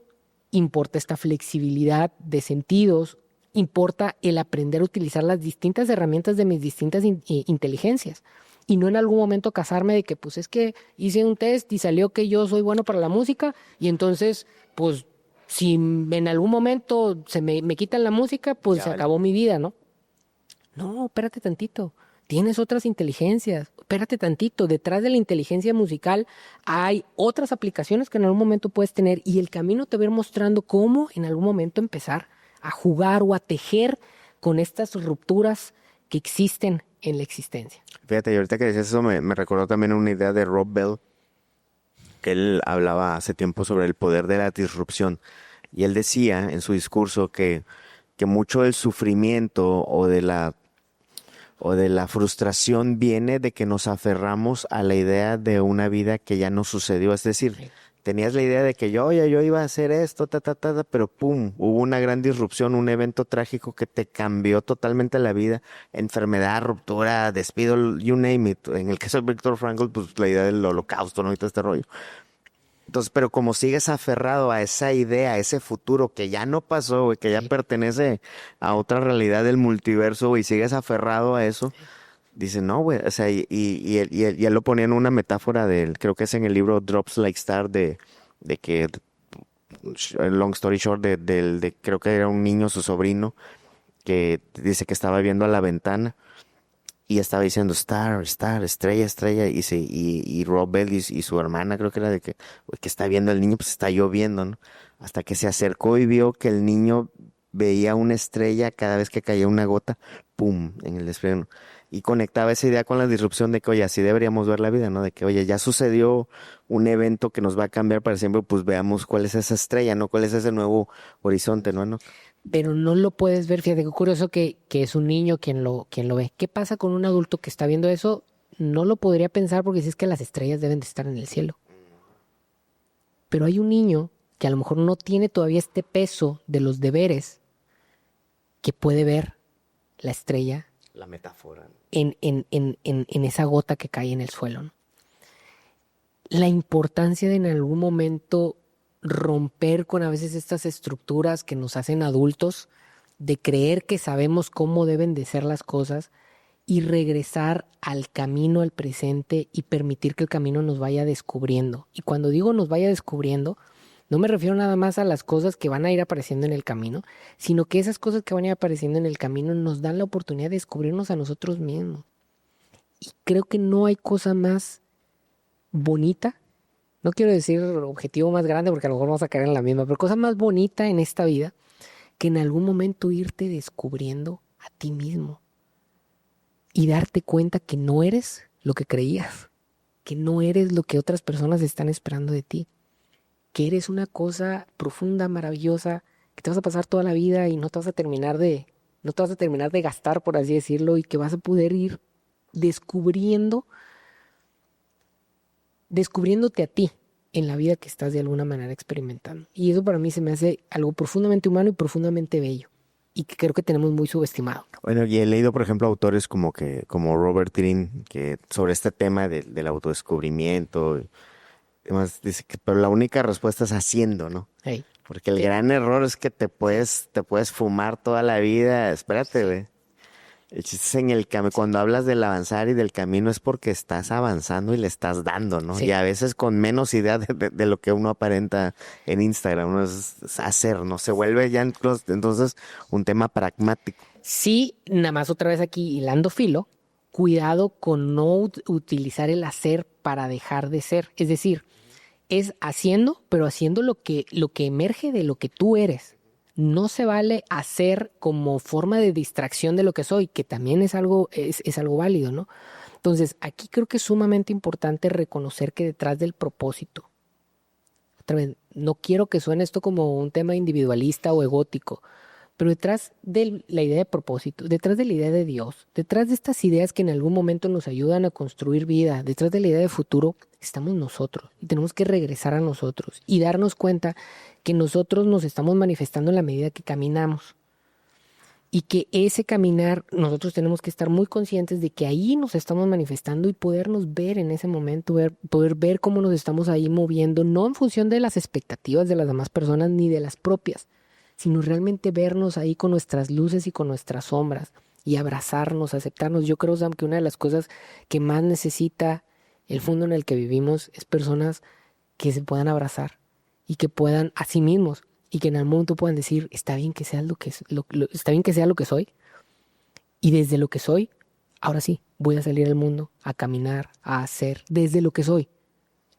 importa esta flexibilidad de sentidos, importa el aprender a utilizar las distintas herramientas de mis distintas inteligencias. Y no en algún momento casarme de que pues es que hice un test y salió que yo soy bueno para la música y entonces pues si en algún momento me quitan la música pues Ya se vale. acabó mi vida, ¿no? No, espérate tantito. Tienes otras inteligencias. Espérate tantito. Detrás de la inteligencia musical hay otras aplicaciones que en algún momento puedes tener y el camino te va a ir mostrando cómo en algún momento empezar a jugar o a tejer con estas rupturas que existen en la existencia. Fíjate, y ahorita que decías eso me recordó también una idea de Rob Bell, que él hablaba hace tiempo sobre el poder de la disrupción. Y él decía en su discurso que mucho del sufrimiento o de la frustración viene de que nos aferramos a la idea de una vida que ya no sucedió. Es decir, Sí. tenías la idea de que yo iba a hacer esto, pero pum, hubo una gran disrupción, un evento trágico que te cambió totalmente la vida, enfermedad, ruptura, despido, you name it. En el caso de Viktor Frankl, pues la idea del holocausto, ¿no? Y todo este rollo. Entonces, pero como sigues aferrado a esa idea, a ese futuro que ya no pasó, güey, que ya Sí. pertenece a otra realidad del multiverso, güey, y sigues aferrado a eso, dice, no, güey, o sea, y él lo ponía en una metáfora del, creo que es en el libro Drops Like Star, de que, long story short, creo que era un niño, su sobrino, que dice que estaba viendo a la ventana y estaba diciendo star, star, estrella, estrella, y Rob Bell y su hermana, creo que era de que, "Güey, que está viendo el niño, pues está lloviendo, ¿no? Hasta que se acercó y vio que el niño veía una estrella cada vez que caía una gota, pum, en el despliegue, ¿no? Y conectaba esa idea con la disrupción de que, oye, así deberíamos ver la vida, ¿no? De que, oye, ya sucedió un evento que nos va a cambiar para siempre, pues veamos cuál es esa estrella, ¿no? ¿Cuál es ese nuevo horizonte, ¿no? Pero no lo puedes ver. Fíjate qué curioso que es un niño quien lo ve. ¿Qué pasa con un adulto que está viendo eso? No lo podría pensar porque si es que las estrellas deben de estar en el cielo. Pero hay un niño que a lo mejor no tiene todavía este peso de los deberes que puede ver la estrella La metáfora. en esa gota que cae en el suelo, ¿no? La importancia de en algún momento romper con a veces estas estructuras que nos hacen adultos, de creer que sabemos cómo deben de ser las cosas y regresar al camino, al presente y permitir que el camino nos vaya descubriendo. Y cuando digo nos vaya descubriendo, no me refiero nada más a las cosas que van a ir apareciendo en el camino, sino que esas cosas que van a ir apareciendo en el camino nos dan la oportunidad de descubrirnos a nosotros mismos. Y creo que no hay cosa más bonita, no quiero decir objetivo más grande porque a lo mejor vamos a caer en la misma, pero cosa más bonita en esta vida que en algún momento irte descubriendo a ti mismo y darte cuenta que no eres lo que creías, que no eres lo que otras personas están esperando de ti, que eres una cosa profunda, maravillosa, que te vas a pasar toda la vida y no te vas a terminar de gastar, por así decirlo, y que vas a poder ir descubriéndote a ti en la vida que estás de alguna manera experimentando. Y eso para mí se me hace algo profundamente humano y profundamente bello, y que creo que tenemos muy subestimado. Bueno, y he leído, por ejemplo, autores como Robert Greene, que sobre este tema del autodescubrimiento, y demás, dice que pero la única respuesta es haciendo, ¿no? Hey, Porque el gran error es que te puedes fumar toda la vida. Espérate, güey. El chiste es en el camino. Cuando hablas del avanzar y del camino es porque estás avanzando y le estás dando, ¿no? sí. Y a veces con menos idea de lo que uno aparenta en Instagram, ¿no? Es hacer, ¿no? Se vuelve ya entonces un tema pragmático. Sí, nada más otra vez aquí hilando filo, cuidado con no utilizar el hacer para dejar de ser. Es decir, es haciendo, pero haciendo lo que emerge de lo que tú eres. No se vale hacer como forma de distracción de lo que soy, que también es algo válido, ¿no? Entonces, aquí creo que es sumamente importante reconocer que detrás del propósito, otra vez, no quiero que suene esto como un tema individualista o egótico, pero detrás de la idea de propósito, detrás de la idea de Dios, detrás de estas ideas que en algún momento nos ayudan a construir vida, detrás de la idea de futuro, estamos nosotros. Y tenemos que regresar a nosotros y darnos cuenta que nosotros nos estamos manifestando en la medida que caminamos. Y que ese caminar, nosotros tenemos que estar muy conscientes de que ahí nos estamos manifestando y podernos ver en ese momento, poder ver cómo nos estamos ahí moviendo, no en función de las expectativas de las demás personas ni de las propias, sino realmente vernos ahí con nuestras luces y con nuestras sombras y abrazarnos, aceptarnos. Yo creo, Sam, que una de las cosas que más necesita el mundo en el que vivimos es personas que se puedan abrazar y que puedan a sí mismos y que en algún momento puedan decir, está bien que sea está bien que sea lo que soy, y desde lo que soy, ahora sí, voy a salir al mundo, a caminar, a hacer desde lo que soy.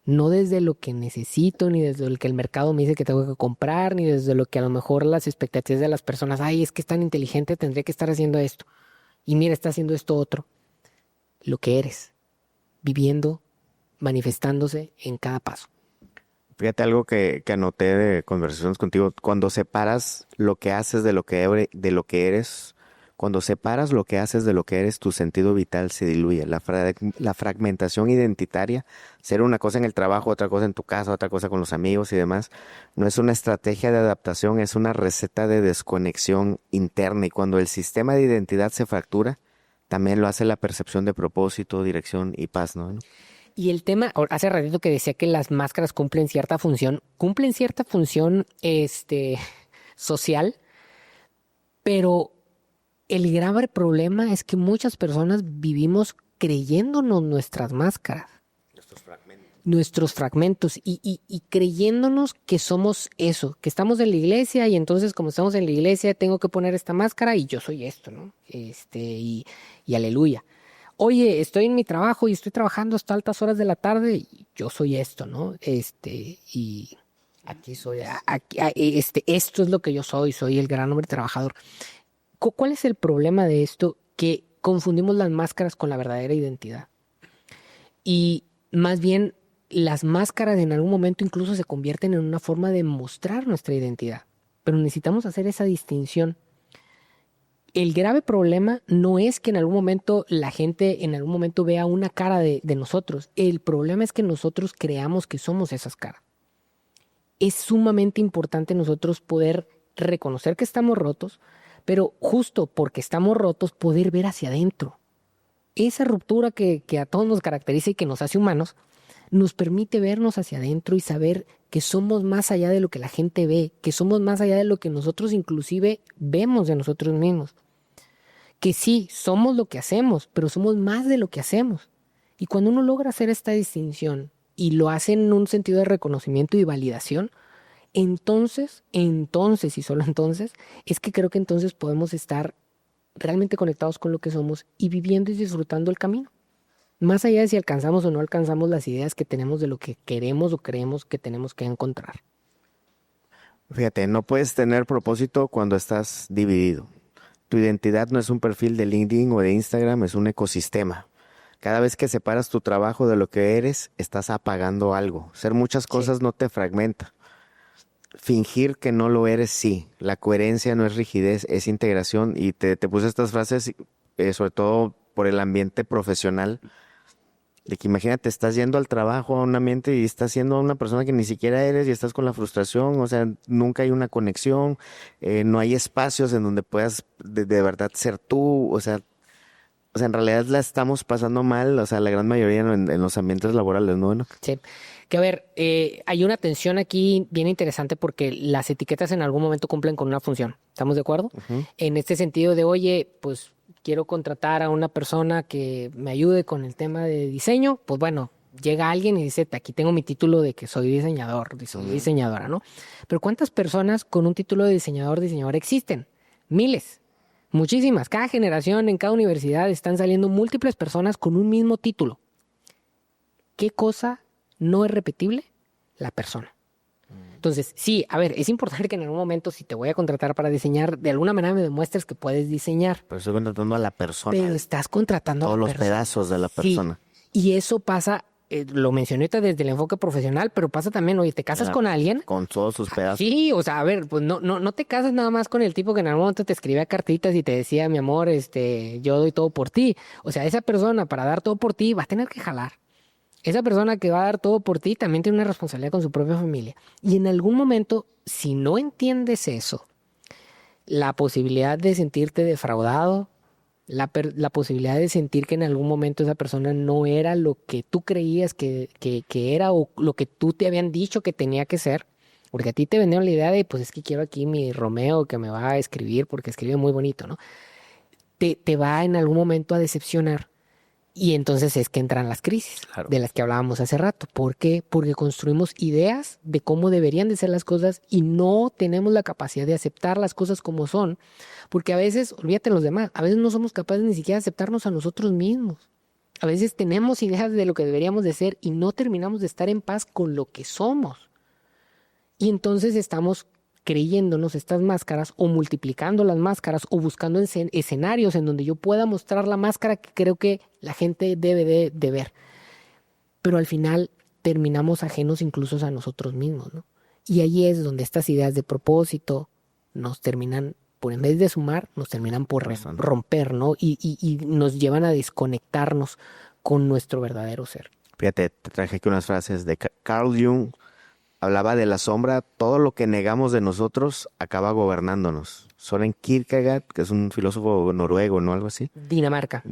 No desde lo que necesito, ni desde lo que el mercado me dice que tengo que comprar, ni desde lo que a lo mejor las expectativas de las personas, ay, es que es tan inteligente, tendría que estar haciendo esto. Y mira, está haciendo esto otro. Lo que eres, viviendo, manifestándose en cada paso. Fíjate algo que anoté de conversaciones contigo. Cuando separas lo que haces de lo que eres, cuando separas lo que haces de lo que eres, tu sentido vital se diluye. La fragmentación identitaria, ser una cosa en el trabajo, otra cosa en tu casa, otra cosa con los amigos y demás, no es una estrategia de adaptación, es una receta de desconexión interna. Y cuando el sistema de identidad se fractura, también lo hace la percepción de propósito, dirección y paz, ¿no? Y el tema, hace ratito que decía que las máscaras cumplen cierta función, social, pero el grave problema es que muchas personas vivimos creyéndonos nuestras máscaras, nuestros fragmentos y creyéndonos que somos eso, que estamos en la iglesia y entonces como estamos en la iglesia tengo que poner esta máscara y yo soy esto, ¿no? Y aleluya. Oye, estoy en mi trabajo y estoy trabajando hasta altas horas de la tarde y yo soy esto, ¿no? Y aquí soy, esto es lo que yo soy el gran hombre trabajador. ¿Cuál es el problema de esto? Que confundimos las máscaras con la verdadera identidad. Y más bien, las máscaras en algún momento incluso se convierten en una forma de mostrar nuestra identidad. Pero necesitamos hacer esa distinción. El grave problema no es que en algún momento la gente en algún momento vea una cara de nosotros. El problema es que nosotros creamos que somos esas caras. Es sumamente importante nosotros poder reconocer que estamos rotos, pero justo porque estamos rotos, poder ver hacia adentro. Esa ruptura que a todos nos caracteriza y que nos hace humanos, nos permite vernos hacia adentro y saber que somos más allá de lo que la gente ve, que somos más allá de lo que nosotros inclusive vemos de nosotros mismos. Que sí, somos lo que hacemos, pero somos más de lo que hacemos. Y cuando uno logra hacer esta distinción y lo hace en un sentido de reconocimiento y validación, entonces y solo entonces, es que creo que entonces podemos estar realmente conectados con lo que somos y viviendo y disfrutando el camino. más allá de si alcanzamos o no alcanzamos las ideas que tenemos de lo que queremos o creemos que tenemos que encontrar. Fíjate, no puedes tener propósito cuando estás dividido. Tu identidad no es un perfil de LinkedIn o de Instagram, es un ecosistema. Cada vez que separas tu trabajo de lo que eres, estás apagando algo. Ser muchas cosas no te fragmenta. Fingir que no lo eres, sí. La coherencia no es rigidez, es integración. Y te puse estas frases, sobre todo por el ambiente profesional. De que imagínate, estás yendo al trabajo, a un ambiente y estás siendo una persona que ni siquiera eres y estás con la frustración, o sea, nunca hay una conexión, no hay espacios en donde puedas de verdad ser tú, o sea, en realidad la estamos pasando mal, o sea, la gran mayoría en los ambientes laborales, ¿no? Bueno, Sí. Que a ver, hay una tensión aquí bien interesante porque las etiquetas en algún momento cumplen con una función. ¿Estamos de acuerdo? En este sentido de, oye, pues quiero contratar a una persona que me ayude con el tema de diseño, pues bueno, llega alguien y dice, aquí tengo mi título de que soy diseñador, soy diseñadora, ¿no? Pero ¿cuántas personas con un título de diseñador existen? Miles. Muchísimas. Cada generación, en cada universidad, están saliendo múltiples personas con un mismo título. ¿Qué cosa no es repetible? La persona. Entonces, sí, a ver, es importante que en algún momento, si te voy a contratar para diseñar, de alguna manera me demuestres que puedes diseñar. pero estoy contratando a la persona, Pero estás contratando a todos la los persona. pedazos de la Sí. persona. Y eso pasa, lo mencioné ahorita desde el enfoque profesional, pero pasa también, oye, te casas con alguien. Con todos sus pedazos. Sí, o sea, a ver, pues no te casas nada más con el tipo que en algún momento te escribía cartitas y te decía, mi amor, yo doy todo por ti. O sea, esa persona para dar todo por ti va a tener que jalar. Esa persona que va a dar todo por ti también tiene una responsabilidad con su propia familia. Y en algún momento, si no entiendes eso, la posibilidad de sentirte defraudado, la posibilidad de sentir que en algún momento esa persona no era lo que tú creías que era o lo que tú te habían dicho que tenía que ser, porque a ti te vendieron la idea de, pues es que quiero aquí mi Romeo que me va a escribir porque escribe muy bonito, ¿no? Te va en algún momento a decepcionar. Y entonces es que entran las crisis Claro. de las que hablábamos hace rato. ¿Por qué? Porque construimos ideas de cómo deberían de ser las cosas y no tenemos la capacidad de aceptar las cosas como son. Porque a veces, olvídate de los demás, a veces no somos capaces ni siquiera de aceptarnos a nosotros mismos. A veces tenemos ideas de lo que deberíamos de ser y no terminamos de estar en paz con lo que somos. Y entonces estamos creyéndonos estas máscaras o multiplicando las máscaras o buscando escenarios en donde yo pueda mostrar la máscara que creo que la gente debe de ver. Pero al final terminamos ajenos incluso a nosotros mismos, ¿no? Y ahí es donde estas ideas de propósito nos terminan, por en vez de sumar, nos terminan por romper, ¿no? Y nos llevan a desconectarnos con nuestro verdadero ser. Fíjate, te traje aquí unas frases de Carl Jung. Hablaba de la sombra, todo lo que negamos de nosotros acaba gobernándonos. Soren Kierkegaard, que es un filósofo noruego, ¿no? Algo así. Dinamarca.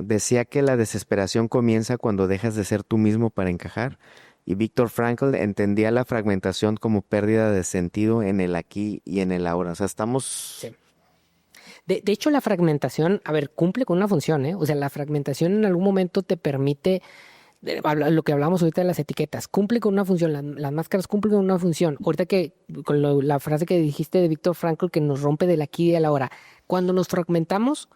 Decía que la desesperación comienza cuando dejas de ser tú mismo para encajar. Y Viktor Frankl entendía la fragmentación como pérdida de sentido en el aquí y en el ahora. O sea, estamos... Sí. De hecho, la fragmentación, a ver, cumple con una función, ¿eh? O sea, la fragmentación en algún momento te permite... Lo que hablamos ahorita de las etiquetas, cumple con una función, las máscaras cumplen con una función. Ahorita que, con la frase que dijiste de Viktor Frankl, que nos rompe del aquí y de la ahora. Cuando nos fragmentamos,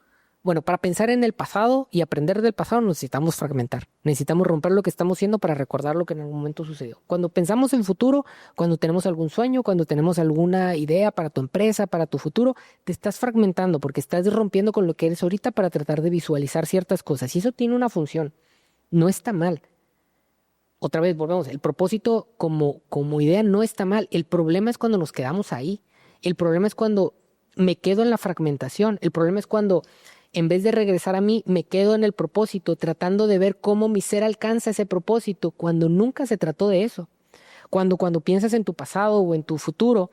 bueno, para pensar en el pasado y aprender del pasado necesitamos fragmentar. Necesitamos romper lo que estamos haciendo para recordar lo que en algún momento sucedió. Cuando pensamos en futuro, cuando tenemos algún sueño, cuando tenemos alguna idea para tu empresa, para tu futuro, te estás fragmentando porque estás rompiendo con lo que eres ahorita para tratar de visualizar ciertas cosas. Y eso tiene una función. No está mal. Otra vez volvemos, el propósito como idea no está mal. El problema es cuando nos quedamos ahí. El problema es cuando me quedo en la fragmentación. El problema es cuando en vez de regresar a mí, me quedo en el propósito, tratando de ver cómo mi ser alcanza ese propósito, cuando nunca se trató de eso. Cuando piensas en tu pasado o en tu futuro,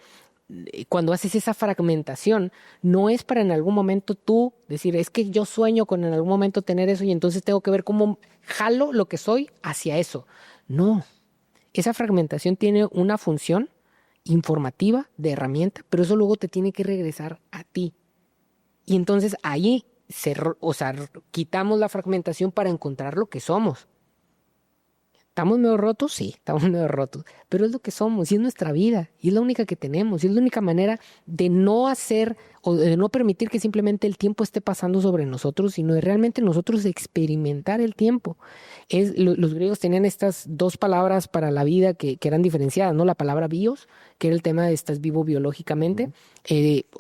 cuando haces esa fragmentación, no es para en algún momento tú decir, es que yo sueño con en algún momento tener eso y entonces tengo que ver cómo jalo lo que soy hacia eso. No, esa fragmentación tiene una función informativa, de herramienta, pero eso luego te tiene que regresar a ti. Y entonces ahí, quitamos la fragmentación para encontrar lo que somos. ¿Estamos medio rotos? Sí, estamos medio rotos. Pero es lo que somos y es nuestra vida. Y es la única que tenemos. Y es la única manera de no hacer o de no permitir que simplemente el tiempo esté pasando sobre nosotros, sino de realmente nosotros experimentar el tiempo. Los griegos tenían estas dos palabras para la vida que eran diferenciadas, ¿no? La palabra bios, que era el tema de estás vivo biológicamente.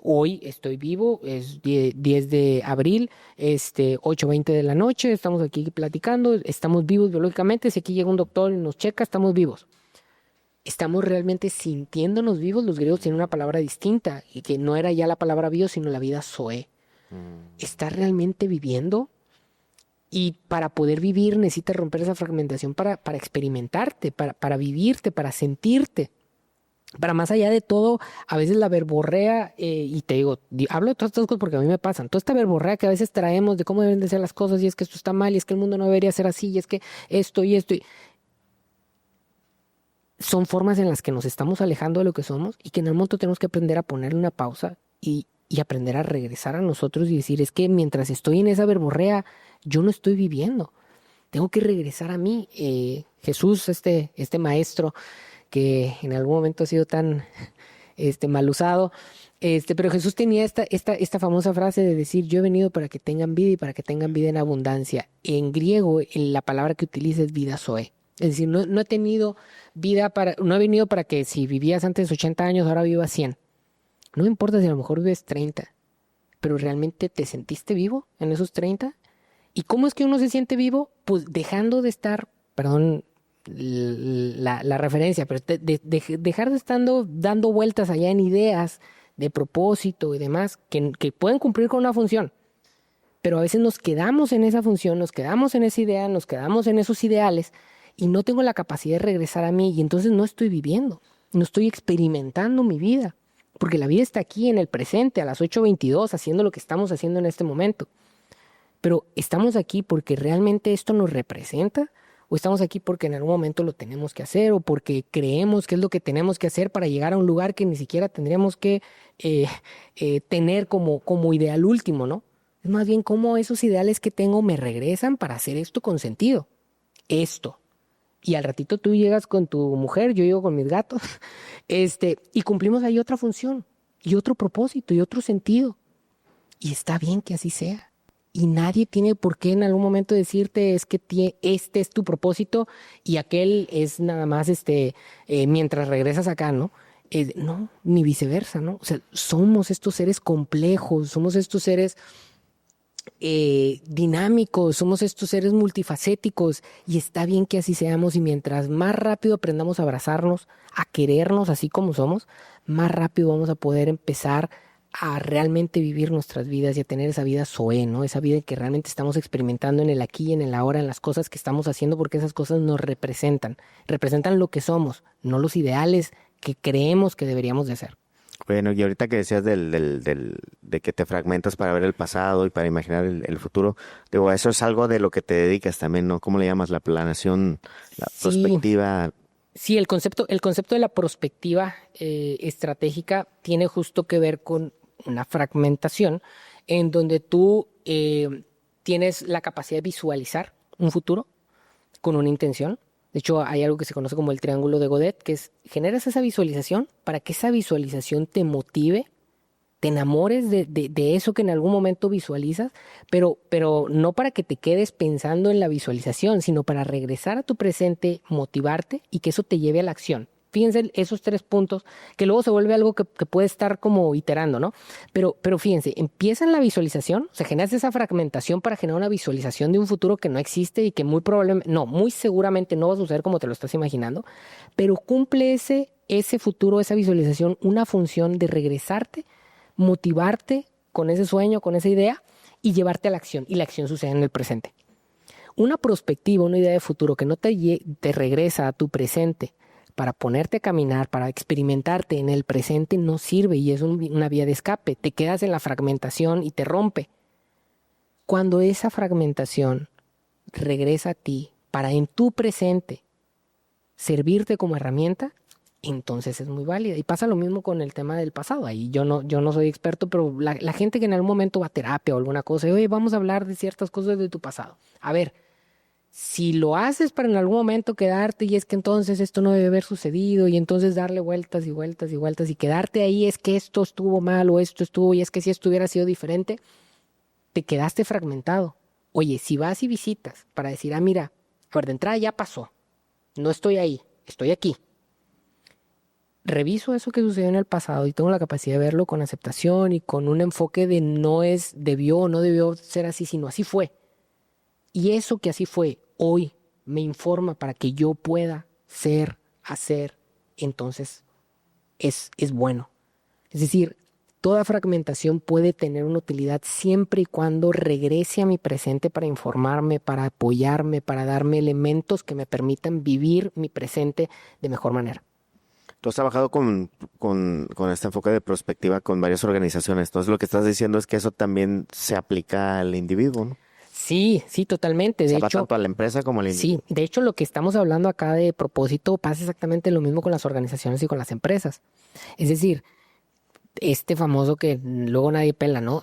Hoy estoy vivo, es 10 de abril, 8:20 de la noche, estamos aquí platicando, estamos vivos biológicamente. Si aquí llega un doctor y nos checa, estamos vivos. ¿Estamos realmente sintiéndonos vivos? Los griegos tienen una palabra distinta y que no era ya la palabra bios, sino la vida zoe. ¿Estás realmente viviendo? Y para poder vivir necesitas romper esa fragmentación para experimentarte, para vivirte, para sentirte. Para más allá de todo, a veces la verborrea, y te digo, hablo de todas estas cosas porque a mí me pasan, toda esta verborrea que a veces traemos de cómo deben de ser las cosas, y es que esto está mal, y es que el mundo no debería ser así, y es que esto y esto. Son formas en las que nos estamos alejando de lo que somos y que en el momento tenemos que aprender a ponerle una pausa y aprender a regresar a nosotros y decir, es que mientras estoy en esa verborrea, yo no estoy viviendo. Tengo que regresar a mí. Jesús, este maestro que en algún momento ha sido tan mal usado, pero Jesús tenía esta famosa frase de decir, yo he venido para que tengan vida y para que tengan vida en abundancia. En griego, la palabra que utiliza es vida zoe. Es decir, no he tenido vida no he venido para que si vivías antes 80 años, ahora vivas 100. No me importa si a lo mejor vives 30, pero ¿realmente te sentiste vivo en esos 30? ¿Y cómo es que uno se siente vivo? Pues dejando de estar, perdón la referencia, pero dejar de estando dando vueltas allá en ideas de propósito y demás que pueden cumplir con una función. Pero a veces nos quedamos en esa función, nos quedamos en esa idea, nos quedamos en esos ideales y no tengo la capacidad de regresar a mí y entonces no estoy viviendo, no estoy experimentando mi vida, porque la vida está aquí en el presente a las 8:22 haciendo lo que estamos haciendo en este momento. Pero ¿estamos aquí porque realmente esto nos representa? ¿O estamos aquí porque en algún momento lo tenemos que hacer o porque creemos que es lo que tenemos que hacer para llegar a un lugar que ni siquiera tendríamos que tener como ideal último, ¿no? Es más bien cómo esos ideales que tengo me regresan para hacer esto con sentido. Esto. Y al ratito tú llegas con tu mujer, yo llego con mis gatos, y cumplimos ahí otra función, y otro propósito, y otro sentido. Y está bien que así sea. Y nadie tiene por qué en algún momento decirte es que este es tu propósito y aquel es nada más mientras regresas acá, ¿no? No, ni viceversa, ¿no? O sea, somos estos seres complejos, somos estos seres dinámicos, somos estos seres multifacéticos y está bien que así seamos y mientras más rápido aprendamos a abrazarnos, a querernos así como somos, más rápido vamos a poder empezar a realmente vivir nuestras vidas y a tener esa vida zoe, ¿no? Esa vida que realmente estamos experimentando en el aquí y en el ahora, en las cosas que estamos haciendo porque esas cosas nos representan lo que somos, no los ideales que creemos que deberíamos de ser. Bueno, y ahorita que decías de que te fragmentas para ver el pasado y para imaginar el futuro, digo, eso es algo de lo que te dedicas también, ¿no? ¿Cómo le llamas? La planeación, la perspectiva. Sí, el concepto de la prospectiva estratégica tiene justo que ver con una fragmentación en donde tú tienes la capacidad de visualizar un futuro con una intención. De hecho, hay algo que se conoce como el triángulo de Godet, que es generas esa visualización para que esa visualización te motive, te enamores de eso que en algún momento visualizas, pero no para que te quedes pensando en la visualización, sino para regresar a tu presente, motivarte y que eso te lleve a la acción. Fíjense esos 3 puntos, que luego se vuelve algo que puede estar como iterando, ¿no? Pero fíjense, empieza en la visualización, o sea, generas esa fragmentación para generar una visualización de un futuro que no existe y que muy seguramente no va a suceder como te lo estás imaginando, pero cumple ese futuro, esa visualización, una función de regresarte, motivarte con ese sueño, con esa idea y llevarte a la acción, y la acción sucede en el presente. Una perspectiva, una idea de futuro que no te regresa a tu presente, para ponerte a caminar, para experimentarte en el presente no sirve y es una vía de escape. Te quedas en la fragmentación y te rompe. Cuando esa fragmentación regresa a ti para en tu presente servirte como herramienta, entonces es muy válida. Y pasa lo mismo con el tema del pasado. Ahí yo no soy experto, pero la gente que en algún momento va a terapia o alguna cosa, oye, vamos a hablar de ciertas cosas de tu pasado. A ver, Si lo haces para en algún momento quedarte y es que entonces esto no debe haber sucedido y entonces darle vueltas y vueltas y vueltas y quedarte ahí es que esto estuvo mal o esto estuvo y es que si esto hubiera sido diferente, te quedaste fragmentado. Oye, si vas y visitas para decir, mira, a ver, de entrada ya pasó, no estoy ahí, estoy aquí. Reviso eso que sucedió en el pasado y tengo la capacidad de verlo con aceptación y con un enfoque de no es, debió o no debió ser así, sino así fue. Y eso que así fue, hoy me informa para que yo pueda ser, hacer, entonces es bueno. Es decir, toda fragmentación puede tener una utilidad siempre y cuando regrese a mi presente para informarme, para apoyarme, para darme elementos que me permitan vivir mi presente de mejor manera. Tú has trabajado con este enfoque de prospectiva con varias organizaciones. Entonces lo que estás diciendo es que eso también se aplica al individuo, ¿no? Sí, sí, totalmente. O De sea, va hecho, tanto a la empresa como al individuo. sí, de hecho lo que estamos hablando acá de propósito pasa exactamente lo mismo con las organizaciones y con las empresas. Es decir, este famoso que luego nadie pela, ¿no?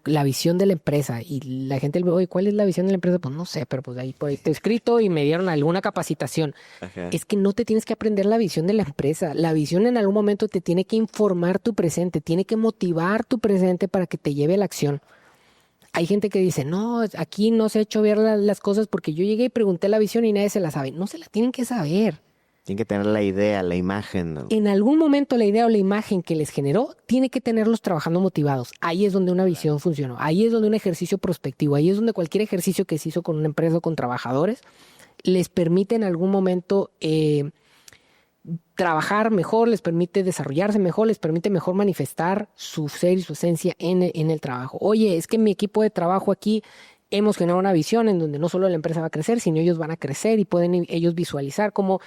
La visión de la empresa y la gente, oye, ¿cuál es la visión de la empresa? Pues no sé, pero pues ahí por ahí está escrito y me dieron alguna capacitación. Ajá. Es que no te tienes que aprender la visión de la empresa. La visión en algún momento te tiene que informar tu presente, tiene que motivar tu presente para que te lleve a la acción. Hay gente que dice, no, aquí no se ha hecho ver las cosas porque yo llegué y pregunté la visión y nadie se la sabe. No se la tienen que saber. Tienen que tener la idea, la imagen, ¿no? En algún momento la idea o la imagen que les generó tiene que tenerlos trabajando motivados. Ahí es donde una visión funcionó. Ahí es donde un ejercicio prospectivo, ahí es donde cualquier ejercicio que se hizo con una empresa o con trabajadores les permite en algún momento trabajar mejor, les permite desarrollarse mejor, les permite mejor manifestar su ser y su esencia en el trabajo. Oye, es que mi equipo de trabajo aquí hemos generado una visión en donde no solo la empresa va a crecer, sino ellos van a crecer y pueden ellos visualizar cómo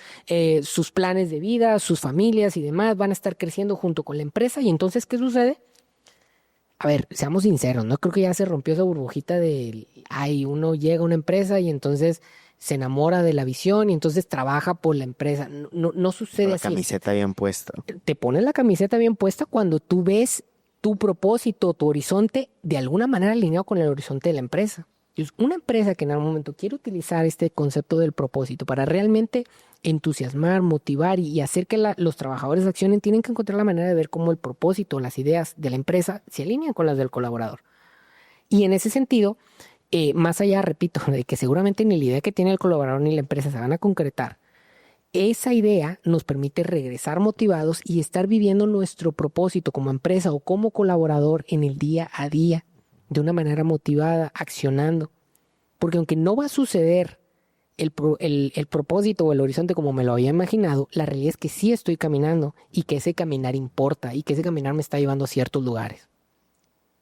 sus planes de vida, sus familias y demás van a estar creciendo junto con la empresa. Y entonces, ¿qué sucede? A ver, seamos sinceros, no creo que ya se rompió esa burbujita de, uno llega a una empresa y entonces se enamora de la visión y entonces trabaja por la empresa. No sucede La así. camiseta bien puesta. Te pones la camiseta bien puesta cuando tú ves tu propósito, tu horizonte, de alguna manera alineado con el horizonte de la empresa. Entonces, una empresa que en algún momento quiere utilizar este concepto del propósito para realmente entusiasmar, motivar y hacer que los trabajadores accionen, tienen que encontrar la manera de ver cómo el propósito, las ideas de la empresa se alinean con las del colaborador. Y en ese sentido, más allá, repito, de que seguramente ni la idea que tiene el colaborador ni la empresa se van a concretar, esa idea nos permite regresar motivados y estar viviendo nuestro propósito como empresa o como colaborador en el día a día, de una manera motivada, accionando. Porque aunque no va a suceder el propósito o el horizonte como me lo había imaginado, la realidad es que sí estoy caminando y que ese caminar importa y que ese caminar me está llevando a ciertos lugares.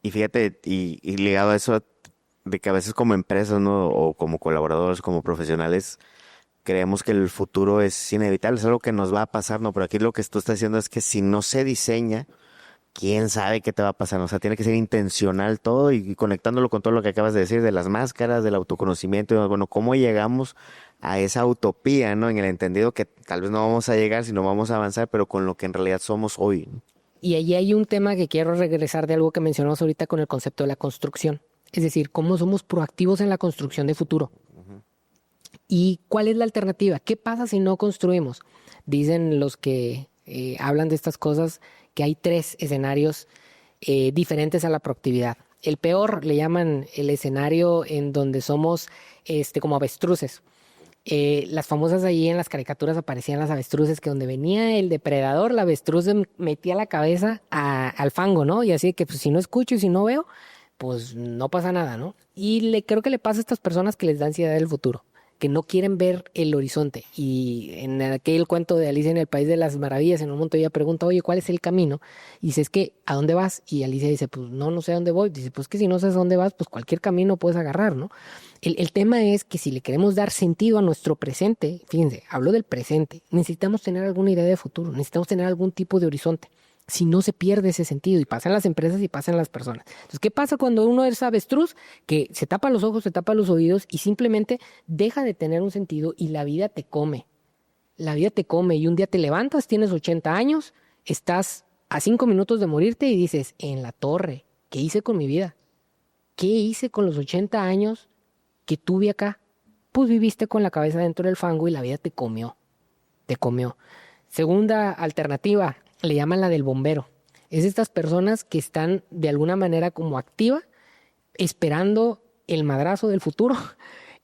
Y fíjate, y ligado a eso, de que a veces como empresas, ¿no? O como colaboradores, como profesionales, creemos que el futuro es inevitable, es algo que nos va a pasar, ¿no? Pero aquí lo que tú estás diciendo es que si no se diseña, quién sabe qué te va a pasar. O sea, tiene que ser intencional todo y conectándolo con todo lo que acabas de decir de las máscaras, del autoconocimiento. Y bueno, ¿cómo llegamos a esa utopía, ¿no? En el entendido que tal vez no vamos a llegar, sino vamos a avanzar, pero con lo que en realidad somos hoy, ¿no? Y allí hay un tema que quiero regresar de algo que mencionamos ahorita con el concepto de la construcción. Es decir, cómo somos proactivos en la construcción de futuro. ¿Y cuál es la alternativa? ¿Qué pasa si no construimos? Dicen los que hablan de estas cosas que hay 3 escenarios diferentes a la proactividad. El peor le llaman el escenario en donde somos como avestruces. Las famosas allí en las caricaturas aparecían las avestruces, que donde venía el depredador, la avestruz metía la cabeza al fango, ¿no? Y así que pues, si no escucho y si no veo, pues no pasa nada, ¿no? Y creo que le pasa a estas personas que les da ansiedad del futuro, que no quieren ver el horizonte. Y en aquel cuento de Alicia en el País de las Maravillas, en un momento ella pregunta, oye, ¿cuál es el camino? Y dice, es que, ¿a dónde vas? Y Alicia dice, pues no sé a dónde voy. Dice, pues que si no sabes a dónde vas, pues cualquier camino puedes agarrar, ¿no? El tema es que si le queremos dar sentido a nuestro presente, fíjense, hablo del presente, necesitamos tener alguna idea de futuro, necesitamos tener algún tipo de horizonte. Si no, se pierde ese sentido y pasa en las empresas y pasa en las personas. Entonces, ¿qué pasa cuando uno es avestruz? Que se tapa los ojos, se tapa los oídos y simplemente deja de tener un sentido y la vida te come. La vida te come y un día te levantas, tienes 80 años, estás a 5 minutos de morirte y dices, en la torre, ¿qué hice con mi vida? ¿Qué hice con los 80 años que tuve acá? pues viviste con la cabeza dentro del fango y la vida te comió. Te comió. Segunda alternativa, le llaman la del bombero. Es estas personas que están de alguna manera como activa, esperando el madrazo del futuro,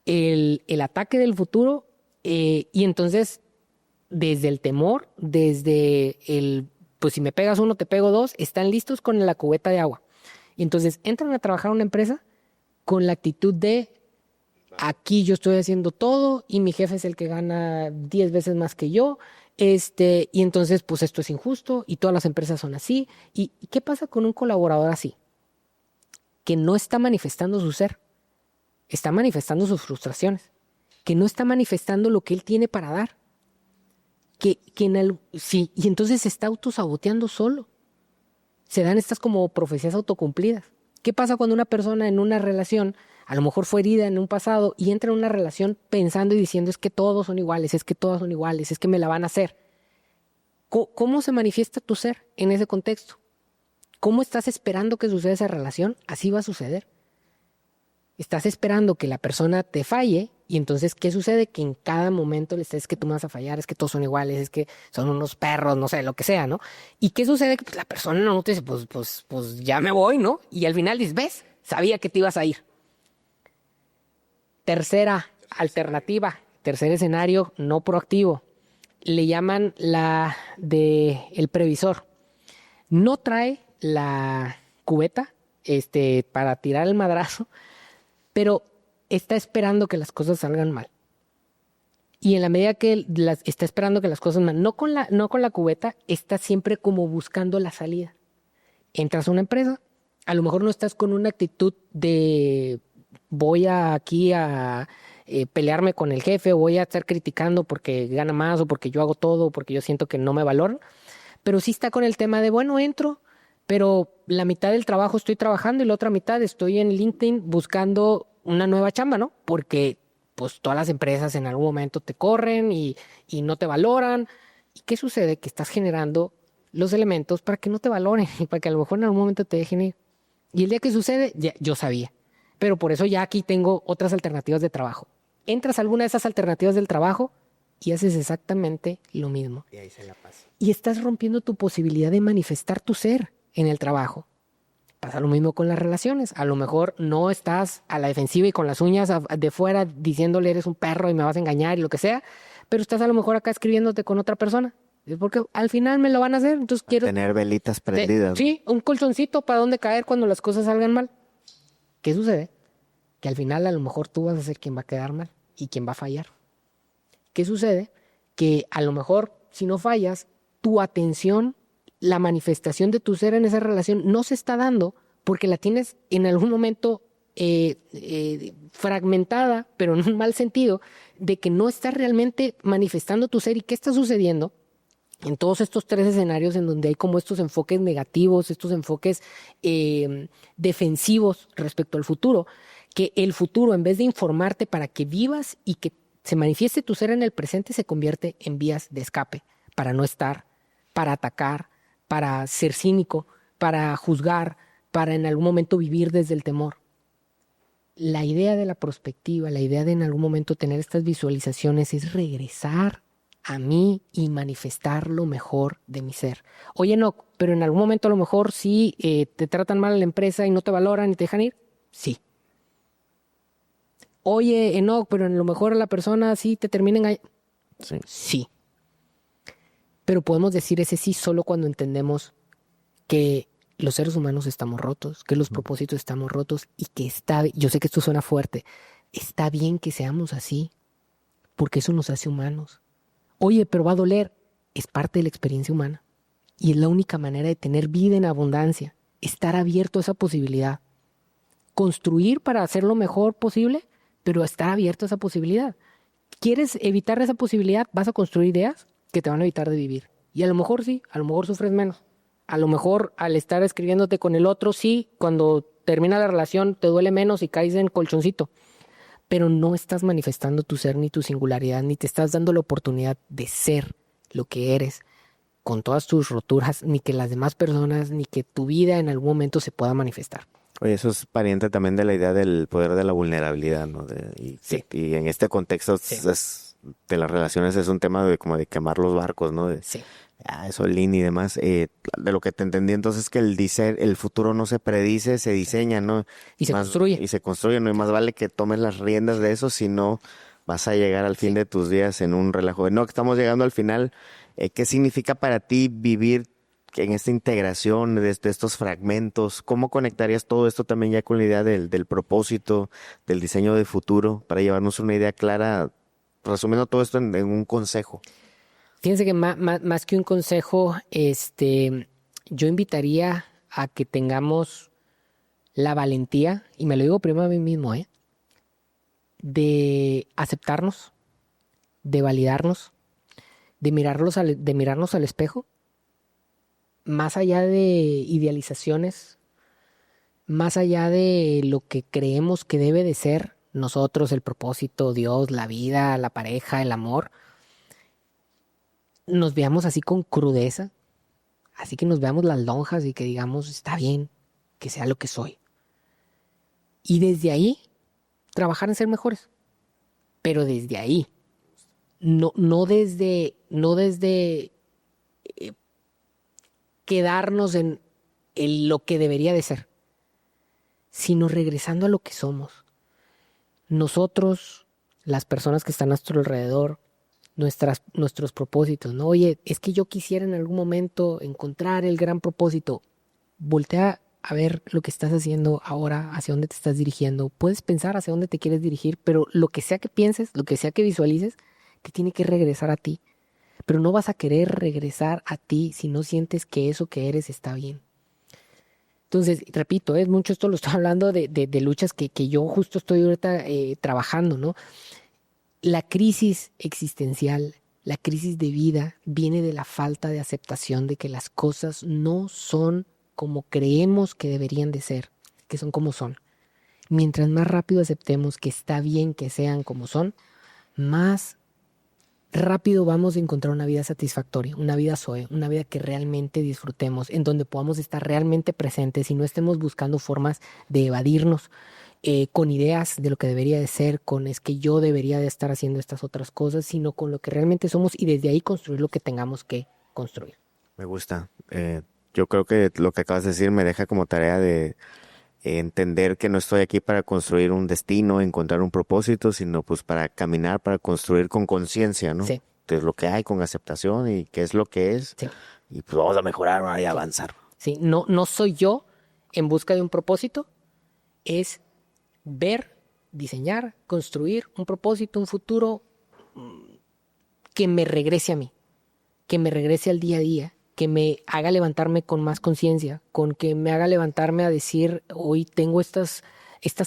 el ataque del futuro, y entonces desde el temor, desde el, pues si me pegas uno, te pego dos, están listos con la cubeta de agua. Y entonces entran a trabajar a una empresa con la actitud de aquí yo estoy haciendo todo y mi jefe es el que gana 10 veces más que yo, y entonces pues esto es injusto y todas las empresas son así. ¿Y qué pasa con un colaborador así? Que no está manifestando su ser, está manifestando sus frustraciones, que no está manifestando lo que él tiene para dar, sí, y entonces se está autosaboteando solo. Se dan estas como profecías autocumplidas. ¿Qué pasa cuando una persona en una relación a lo mejor fue herida en un pasado y entra en una relación pensando y diciendo es que todos son iguales, es que todas son iguales, es que me la van a hacer? ¿Cómo se manifiesta tu ser en ese contexto? ¿Cómo estás esperando que suceda esa relación? Así va a suceder. Estás esperando que la persona te falle y entonces, ¿qué sucede? Que en cada momento le estás, es que tú me vas a fallar, es que todos son iguales, es que son unos perros, no sé, lo que sea, ¿no? ¿Y qué sucede? Que pues, la persona no te dice, pues ya me voy, ¿no? Y al final dices, ¿ves? Sabía que te ibas a ir. Tercera alternativa, tercer escenario no proactivo. Le llaman la de el previsor. No trae la cubeta para tirar el madrazo, pero está esperando que las cosas salgan mal. Y en la medida que está esperando que las cosas mal, no con la cubeta, está siempre como buscando la salida. Entras a una empresa, a lo mejor no estás con una actitud de voy aquí a pelearme con el jefe, o voy a estar criticando porque gana más, o porque yo hago todo, o porque yo siento que no me valoran, pero sí está con el tema de, bueno, entro, pero la mitad del trabajo estoy trabajando y la otra mitad estoy en LinkedIn buscando una nueva chamba, ¿no? Porque pues todas las empresas en algún momento te corren y no te valoran. ¿Y qué sucede? Que estás generando los elementos para que no te valoren y para que a lo mejor en algún momento te dejen ir. Y el día que sucede, ya, yo sabía. Pero por eso ya aquí tengo otras alternativas de trabajo. Entras a alguna de esas alternativas del trabajo y haces exactamente lo mismo. Y ahí se la pasa. Y estás rompiendo tu posibilidad de manifestar tu ser en el trabajo. Pasa lo mismo con las relaciones. A lo mejor no estás a la defensiva y con las uñas de fuera diciéndole eres un perro y me vas a engañar y lo que sea, pero estás a lo mejor acá escribiéndote con otra persona. Porque al final me lo van a hacer, entonces quiero... Tener velitas prendidas. Sí, un colchoncito para dónde caer cuando las cosas salgan mal. ¿Qué sucede? Que al final a lo mejor tú vas a ser quien va a quedar mal y quien va a fallar. ¿Qué sucede? Que a lo mejor si no fallas, tu atención, la manifestación de tu ser en esa relación no se está dando porque la tienes en algún momento fragmentada, pero en un mal sentido, de que no estás realmente manifestando tu ser. ¿Y qué está sucediendo? En todos estos tres escenarios en donde hay como estos enfoques negativos, estos enfoques defensivos respecto al futuro, que el futuro, en vez de informarte para que vivas y que se manifieste tu ser en el presente, se convierte en vías de escape para no estar, para atacar, para ser cínico, para juzgar, para en algún momento vivir desde el temor. La idea de la perspectiva, la idea de en algún momento tener estas visualizaciones es regresar a mí y manifestar lo mejor de mi ser. Oye, no, pero en algún momento a lo mejor sí te tratan mal en la empresa y no te valoran y te dejan ir. Sí. Oye, no, pero a lo mejor la persona sí te termina engañando. Sí. Sí. Pero podemos decir ese sí solo cuando entendemos que los seres humanos estamos rotos, que los propósitos estamos rotos y que yo sé que esto suena fuerte, está bien que seamos así, porque eso nos hace humanos. Oye, pero va a doler, es parte de la experiencia humana y es la única manera de tener vida en abundancia, estar abierto a esa posibilidad, construir para hacer lo mejor posible, pero estar abierto a esa posibilidad. ¿Quieres evitar esa posibilidad? Vas a construir ideas que te van a evitar de vivir. Y a lo mejor sí, a lo mejor sufres menos. A lo mejor al estar escribiéndote con el otro, sí, cuando termina la relación te duele menos y caes en colchoncito. Pero no estás manifestando tu ser ni tu singularidad, ni te estás dando la oportunidad de ser lo que eres con todas tus roturas, ni que las demás personas, ni que tu vida en algún momento se pueda manifestar. Oye, eso es pariente también de la idea del poder de la vulnerabilidad, ¿no? Sí, Y en este contexto sí, de las relaciones es un tema de como de quemar los barcos, ¿no? sí. Eso, Lean y demás. De lo que te entendí entonces que el futuro no se predice, se diseña, ¿no? Y se construye. Y se construye, ¿no? Y más vale que tomes las riendas de eso, si no vas a llegar al fin Sí. de tus días en un relajo. No, que estamos llegando al final. ¿Qué significa para ti vivir en esta integración de estos fragmentos? ¿Cómo conectarías todo esto también ya con la idea del propósito, del diseño de futuro, para llevarnos una idea clara, resumiendo todo esto en un consejo? Fíjense que más que un consejo, yo invitaría a que tengamos la valentía, y me lo digo primero a mí mismo, de aceptarnos, de validarnos, de mirarnos al espejo, más allá de idealizaciones, más allá de lo que creemos que debe de ser nosotros, el propósito, Dios, la vida, la pareja, el amor, nos veamos así con crudeza, así que nos veamos las lonjas y que digamos, está bien, que sea lo que soy. Y desde ahí, trabajar en ser mejores. Pero desde ahí, no desde quedarnos en lo que debería de ser, sino regresando a lo que somos. Nosotros, las personas que están a nuestro alrededor, nuestros propósitos, ¿no? Oye, es que yo quisiera en algún momento encontrar el gran propósito. Voltea a ver lo que estás haciendo ahora, hacia dónde te estás dirigiendo. Puedes pensar hacia dónde te quieres dirigir, pero lo que sea que pienses, lo que sea que visualices, te tiene que regresar a ti. Pero no vas a querer regresar a ti si no sientes que eso que eres está bien. Entonces, repito, mucho esto lo estoy hablando de luchas que yo justo estoy ahorita trabajando, ¿no? La crisis existencial, la crisis de vida, viene de la falta de aceptación de que las cosas no son como creemos que deberían de ser, que son como son. Mientras más rápido aceptemos que está bien que sean como son, más rápido vamos a encontrar una vida satisfactoria, una vida zoe, una vida que realmente disfrutemos, en donde podamos estar realmente presentes y no estemos buscando formas de evadirnos con ideas de lo que debería de ser, con es que yo debería de estar haciendo estas otras cosas, sino con lo que realmente somos y desde ahí construir lo que tengamos que construir. Me gusta. Yo creo que lo que acabas de decir me deja como tarea de entender que no estoy aquí para construir un destino, encontrar un propósito, sino pues para caminar, para construir con conciencia, ¿no? Sí, De lo que hay, con aceptación y qué es lo que es. sí, Y pues vamos a mejorar, ¿no? Y avanzar. sí. No soy yo en busca de un propósito, es ver, diseñar, construir un propósito, un futuro que me regrese a mí, que me regrese al día a día, que me haga levantarme con más conciencia, con que me haga levantarme a decir, hoy tengo estas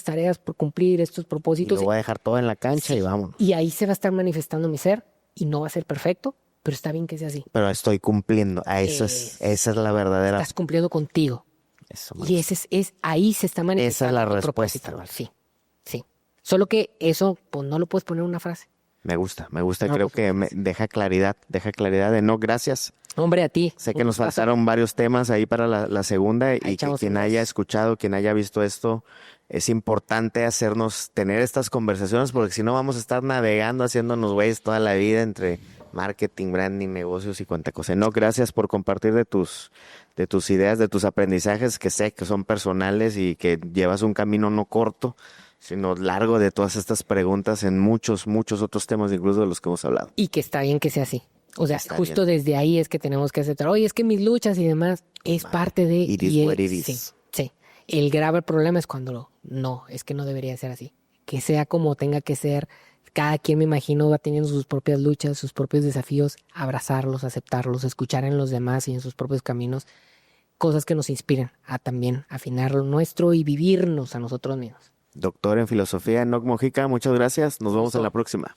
tareas por cumplir, estos Y propósitos. lo voy a dejar todo en la cancha y Sí. vámonos. Y ahí se va a estar manifestando mi ser y no va a ser perfecto, pero está bien que sea así. Pero estoy cumpliendo. Esa es la verdadera. Estás cumpliendo contigo. Eso, me Y gusta. ese ahí se está manifestando Esa es la tu respuesta, propósito. ¿vale? Sí, sí. Solo que eso, pues no lo puedes poner en una frase. Me gusta, me gusta. No, Creo pues, que me deja claridad de no, gracias. Hombre, a ti. Sé que Un nos gustazo. faltaron varios temas ahí para la segunda y que echamos quien unos. haya escuchado, quien haya visto esto, es importante tener estas conversaciones porque si no vamos a estar navegando haciéndonos güeyes toda la vida entre marketing, branding, negocios y cuánta cosa. No, gracias por compartir de tus ideas, de tus aprendizajes que sé que son personales y que llevas un camino no corto, sino largo de todas estas preguntas en muchos, muchos otros temas, incluso de los que hemos hablado. Y que está bien que sea así. O sea, Está justo bien. desde ahí es que tenemos que aceptar. Oye, es que mis luchas y demás es parte de. It is what it is. Sí, sí. El grave problema es cuando no, es que no debería ser así. Que sea como tenga que ser. Cada quien, me imagino, va teniendo sus propias luchas, sus propios desafíos. Abrazarlos, aceptarlos, escuchar en los demás y en sus propios caminos cosas que nos inspiren a también afinar lo nuestro y vivirnos a nosotros mismos. Doctor en filosofía, Enoc Mojica, muchas gracias. Nos vemos en la próxima.